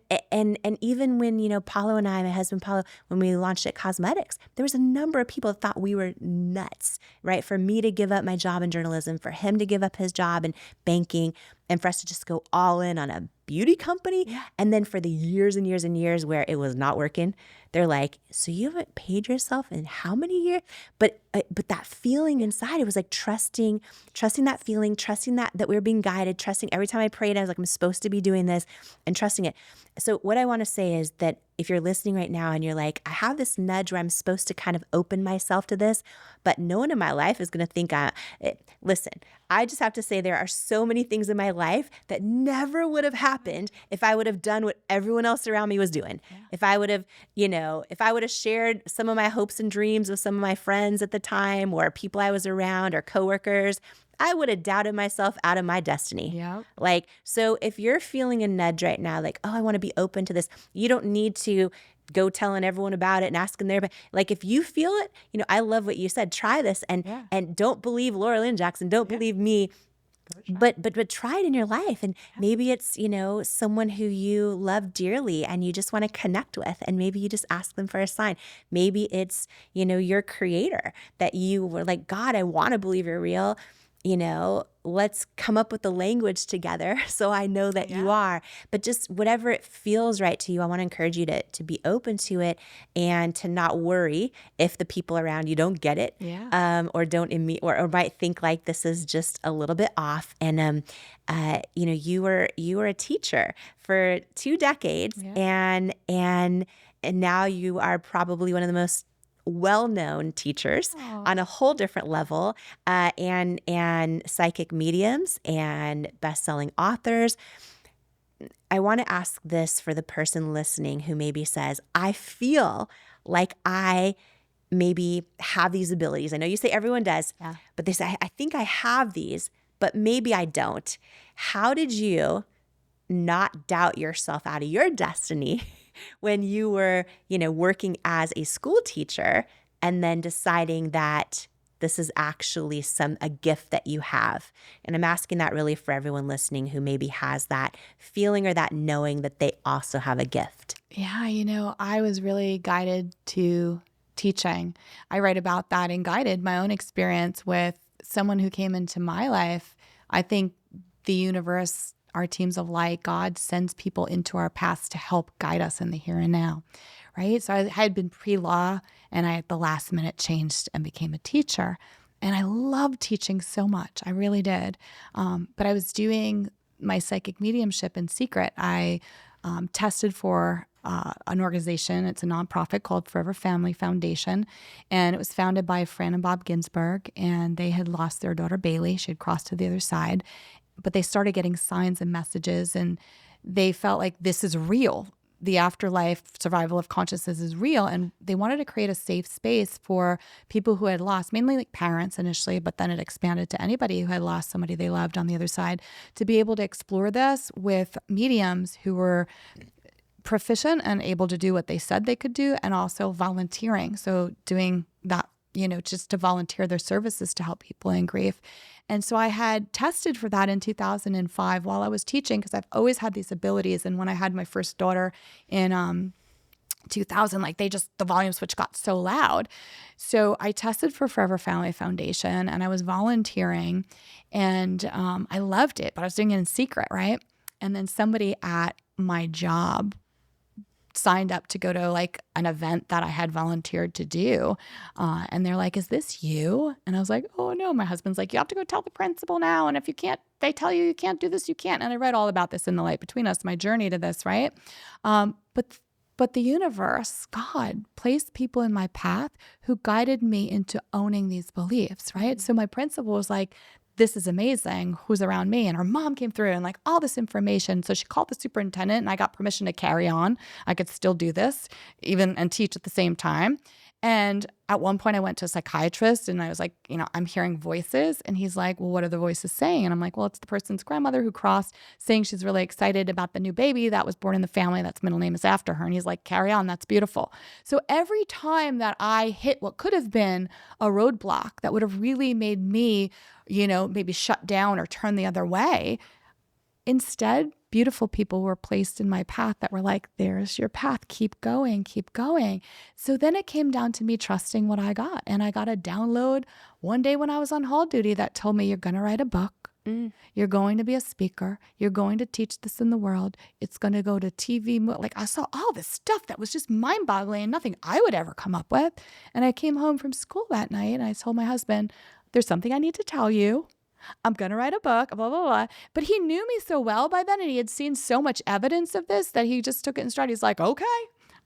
even when, Paulo and I, my husband Paulo, when we launched at Cosmetics, there was a number of people that thought we were nuts, right? For me to give up my job in journalism, for him to give up his job in banking, and for us to just go all in on a beauty company. And then for the years and years and years where it was not working, they're like, so you haven't paid yourself in how many years? But that feeling inside, it was like trusting that feeling, trusting that we were being guided, trusting every time I prayed, I was like, I'm supposed to be doing this, and trusting it. So what I want to say is that if you're listening right now and you're like, I have this nudge where I'm supposed to kind of open myself to this, but no one in my life is going to think listen, I just have to say there are so many things in my life that never would have happened if I would have done what everyone else around me was doing. If I would have, if I would have shared some of my hopes and dreams with some of my friends at the time or people I was around or coworkers, I would have doubted myself out of my destiny. So if you're feeling a nudge right now, like, oh, I want to be open to this, you don't need to go telling everyone about it and asking their, like, if you feel it, I love what you said, try this and don't believe Laura Lynne Jackson, don't believe me, but try it in your life. And maybe it's, someone who you love dearly and you just want to connect with, and maybe you just ask them for a sign. Maybe it's, your creator that you were like, God, I want to believe you're real. Let's come up with the language together so I know that you are. But just whatever it feels right to you, I want to encourage you to be open to it and to not worry if the people around you don't get it or don't or might think like this is just a little bit off. And you were a teacher for 2 decades, and now you are probably one of the most well-known teachers on a whole different level, and psychic mediums and best-selling authors. I want to ask this for the person listening who maybe says, I feel like I maybe have these abilities. I know you say everyone does, but they say, I think I have these, but maybe I don't. How did you not doubt yourself out of your destiny when you were, working as a school teacher and then deciding that this is actually a gift that you have? And I'm asking that really for everyone listening who maybe has that feeling or that knowing that they also have a gift. Yeah, I was really guided to teaching. I write about that in Guided, my own experience with someone who came into my life. I think the universe, our teams of light, God sends people into our paths to help guide us in the here and now, right? So I had been pre-law, and I at the last minute changed and became a teacher. And I loved teaching so much. I really did. But I was doing my psychic mediumship in secret. I tested for an organization. It's a nonprofit called Forever Family Foundation. And it was founded by Fran and Bob Ginsburg. And they had lost their daughter, Bailey. She had crossed to the other side. But they started getting signs and messages, and they felt like this is real. The afterlife, survival of consciousness is real. And they wanted to create a safe space for people who had lost, mainly like parents initially, but then it expanded to anybody who had lost somebody they loved on the other side, to be able to explore this with mediums who were proficient and able to do what they said they could do, and also volunteering. So doing that, just to volunteer their services to help people in grief. And so I had tested for that in 2005 while I was teaching, because I've always had these abilities. And when I had my first daughter in 2000, the volume switch got so loud. So I tested for Forever Family Foundation, and I was volunteering, and I loved it, but I was doing it in secret, right? And then somebody at my job signed up to go to an event that I had volunteered to do. And they're like, is this you? And I was like, oh no. My husband's like, you have to go tell the principal now. And if you can't, they tell you can't do this, you can't. And I read all about this in The Light Between Us, my journey to this, right? But the universe, God, placed people in my path who guided me into owning these beliefs, right? So my principal was like, this is amazing, who's around me? And her mom came through and all this information. So she called the superintendent, and I got permission to carry on. I could still do this and teach at the same time. And at one point I went to a psychiatrist and I was like, I'm hearing voices. And he's like, well, what are the voices saying? And I'm like, well, it's the person's grandmother who crossed saying she's really excited about the new baby that was born in the family. That's middle name is after her. And he's like, carry on. That's beautiful. So every time that I hit what could have been a roadblock that would have really made me, maybe shut down or turn the other way, instead, beautiful people were placed in my path that were like, there's your path. Keep going, keep going. So then it came down to me trusting what I got. And I got a download one day when I was on hall duty that told me, you're going to write a book. You're going to be a speaker. You're going to teach this in the world. It's going to go to TV. Like I saw all this stuff that was just mind-boggling and nothing I would ever come up with. And I came home from school that night and I told my husband, there's something I need to tell you. I'm going to write a book, blah, blah, blah. But he knew me so well by then and he had seen so much evidence of this that he just took it in stride. He's like, okay,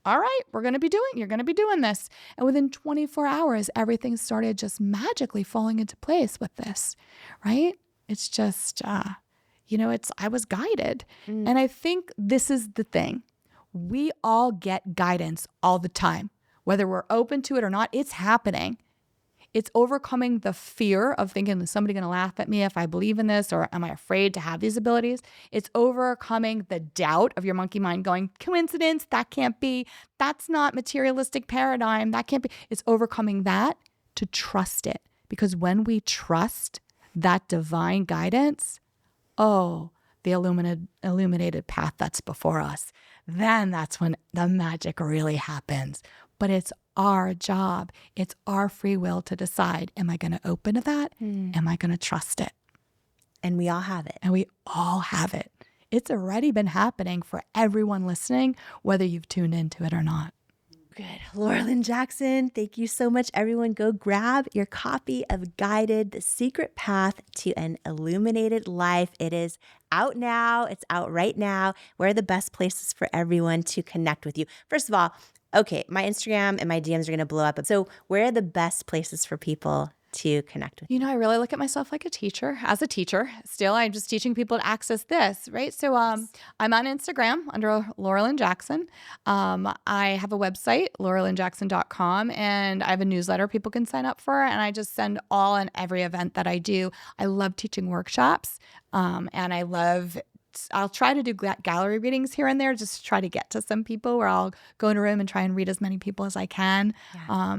all right, you're going to be doing this. And within 24 hours, everything started just magically falling into place with this, right? It's just, I was guided. And I think this is the thing. We all get guidance all the time, whether we're open to it or not, it's happening. It's overcoming the fear of thinking, is somebody going to laugh at me if I believe in this, or am I afraid to have these abilities? It's overcoming the doubt of your monkey mind going, coincidence, that can't be. That's not materialistic paradigm. That can't be. It's overcoming that to trust it. Because when we trust that divine guidance, the illuminated path that's before us, then that's when the magic really happens. But it's our job. It's our free will to decide, am I going to open to that? Am I going to trust it? And we all have it. And we all have it. It's already been happening for everyone listening, whether you've tuned into it or not. Good. Laura Lynne Jackson, thank you so much. Everyone go grab your copy of Guided, The Secret Path to an Illuminated Life. It is out now. It's out right now. Where are the best places for everyone to connect with you? First of all, okay, my Instagram and my DMs are going to blow up. So where are the best places for people to connect with you? I really look at myself like a teacher. As a teacher, still, I'm just teaching people to access this, right? So I'm on Instagram under Laura Lynne Jackson. I have a website, lauralynnejackson.com, and I have a newsletter people can sign up for, and I just send all and every event that I do. I love teaching workshops, and I'll try to do gallery readings here and there, just to try to get to some people where I'll go in a room and try and read as many people as I can. Yeah.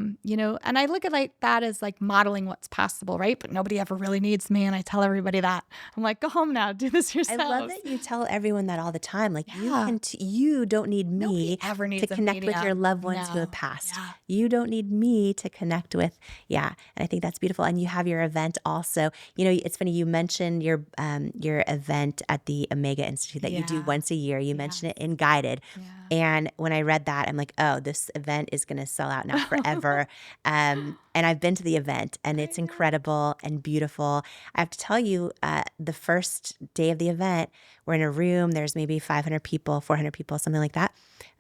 And I look at that as like modeling what's possible, right? But nobody ever really needs me. And I tell everybody that. I'm like, go home now, do this yourself. I love that you tell everyone that all the time. Like you don't need me to connect with your loved ones who have passed. Yeah. You don't need me to connect with. Yeah. And I think that's beautiful. And you have your event also. It's funny, you mentioned your event at the Omega Institute that you do once a year. You mentioned it in Guided. Yeah. And when I read that, I'm like, oh, this event is going to sell out now forever. And I've been to the event and it's incredible and beautiful. I have to tell you, the first day of the event, we're in a room, there's maybe 500 people, 400 people, something like that.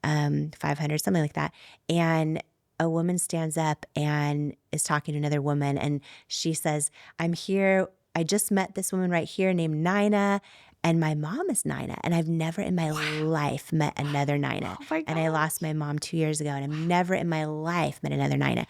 500, something like that. And a woman stands up and is talking to another woman. And she says, I'm here. I just met this woman right here named Nina. And my mom is Nina, and I've never in my life met another Nina. And I lost my mom 2 years ago, and I've never in my life met another Nina.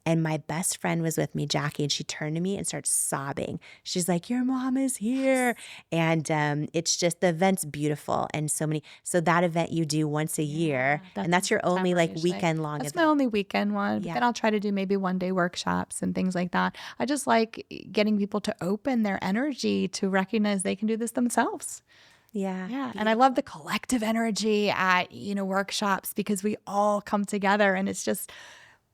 And my best friend was with me, Jackie, and she turned to me and started sobbing. She's like, your mom is here. And it's just, the event's beautiful. And so that event you do once a year, and that's your only weekend long event. That's my only weekend one. Yeah. Then I'll try to do maybe one day workshops and things like that. I just like getting people to open their energy to recognize they can do this themselves. Yeah. Yeah. And I love the collective energy at, workshops, because we all come together and it's just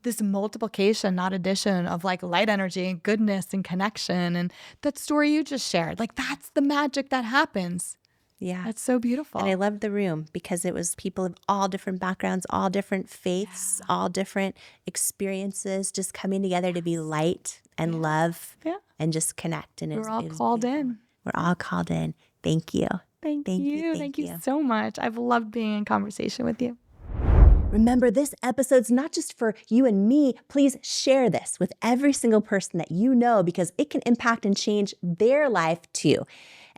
this multiplication, not addition, of light energy and goodness and connection. And that story you just shared, that's the magic that happens. Yeah. That's so beautiful. And I loved the room because it was people of all different backgrounds, all different faiths, all different experiences, just coming together to be light and love and just connect. And we're all called in. We're all called in. Thank you. Thank you. Thank you so much. I've loved being in conversation with you. Remember, this episode's not just for you and me. Please share this with every single person that you know, because it can impact and change their life too.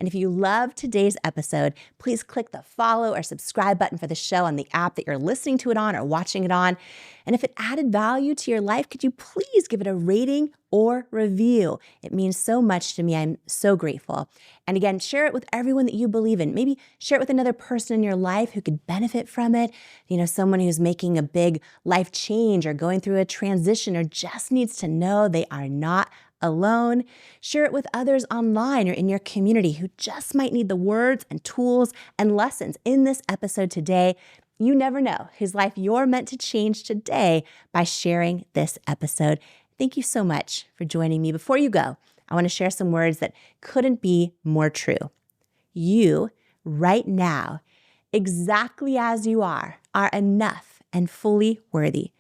And if you love today's episode, please click the follow or subscribe button for the show on the app that you're listening to it on or watching it on. And if it added value to your life, could you please give it a rating or review? It means so much to me. I'm so grateful. And again, share it with everyone that you believe in. Maybe share it with another person in your life who could benefit from it. Someone who's making a big life change or going through a transition or just needs to know they are not alone. Share it with others online or in your community who just might need the words and tools and lessons in this episode today. You never know whose life you're meant to change today by sharing this episode. Thank you so much for joining me. Before you go, I want to share some words that couldn't be more true. You, right now, exactly as you are enough and fully worthy.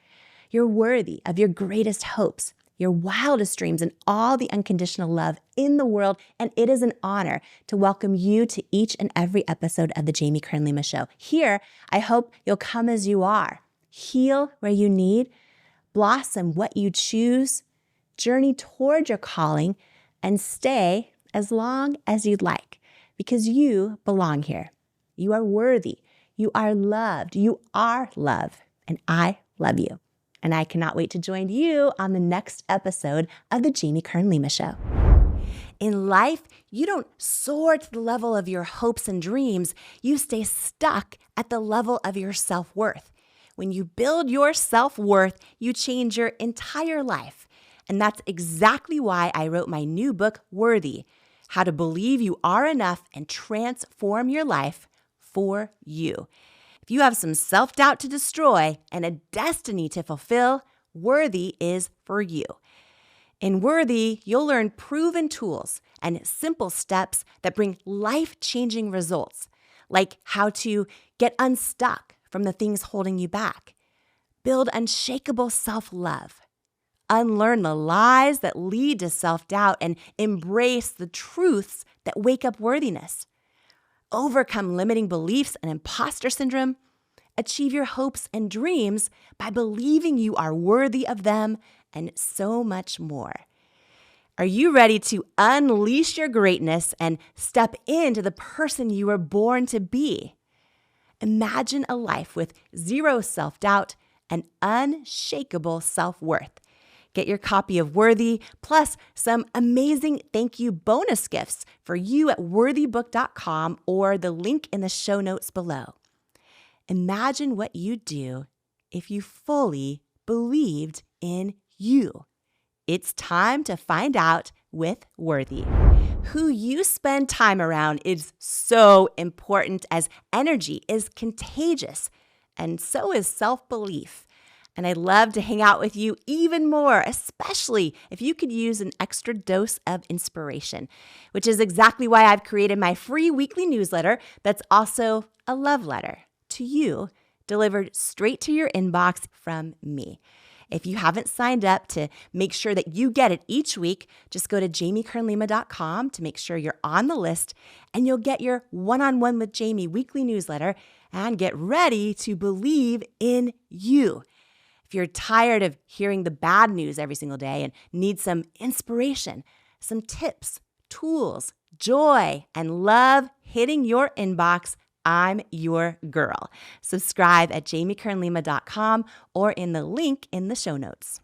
You're worthy of your greatest hopes, your wildest dreams, and all the unconditional love in the world. And it is an honor to welcome you to each and every episode of the Jamie Kern Lima Show. Here, I hope you'll come as you are, heal where you need, blossom what you choose, journey toward your calling, and stay as long as you'd like, because you belong here. You are worthy. You are loved. You are love. And I love you. And I cannot wait to join you on the next episode of the Jamie Kern Lima Show. In life, you don't soar to the level of your hopes and dreams. You stay stuck at the level of your self-worth. When you build your self-worth, you change your entire life. And that's exactly why I wrote my new book, Worthy: How to Believe You Are Enough and Transform Your Life for You. If you have some self-doubt to destroy and a destiny to fulfill, Worthy is for you. In Worthy, you'll learn proven tools and simple steps that bring life-changing results, like how to get unstuck from the things holding you back, build unshakable self-love, unlearn the lies that lead to self-doubt, and embrace the truths that wake up worthiness, overcome limiting beliefs and imposter syndrome, achieve your hopes and dreams by believing you are worthy of them, and so much more. Are you ready to unleash your greatness and step into the person you were born to be? Imagine a life with zero self-doubt and unshakable self-worth. Get your copy of Worthy, plus some amazing thank you bonus gifts for you at worthybook.com or the link in the show notes below. Imagine what you'd do if you fully believed in you. It's time to find out with Worthy. Who you spend time around is so important, as energy is contagious, and so is self-belief. And I'd love to hang out with you even more, especially if you could use an extra dose of inspiration, which is exactly why I've created my free weekly newsletter that's also a love letter to you, delivered straight to your inbox from me. If you haven't signed up to make sure that you get it each week, just go to jamiekernlima.com to make sure you're on the list, and you'll get your One-on-One with Jamie weekly newsletter and get ready to believe in you. If you're tired of hearing the bad news every single day and need some inspiration, some tips, tools, joy, and love hitting your inbox, I'm your girl. Subscribe at jamiekernlima.com or in the link in the show notes.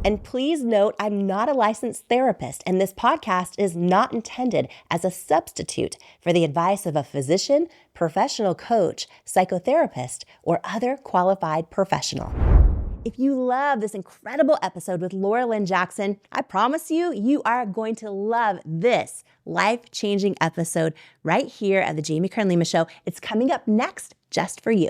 And please note, I'm not a licensed therapist, and this podcast is not intended as a substitute for the advice of a physician, professional coach, psychotherapist, or other qualified professional. If you love this incredible episode with Laura Lynne Jackson, I promise you, you are going to love this life-changing episode right here at the Jamie Kern Lima Show. It's coming up next just for you.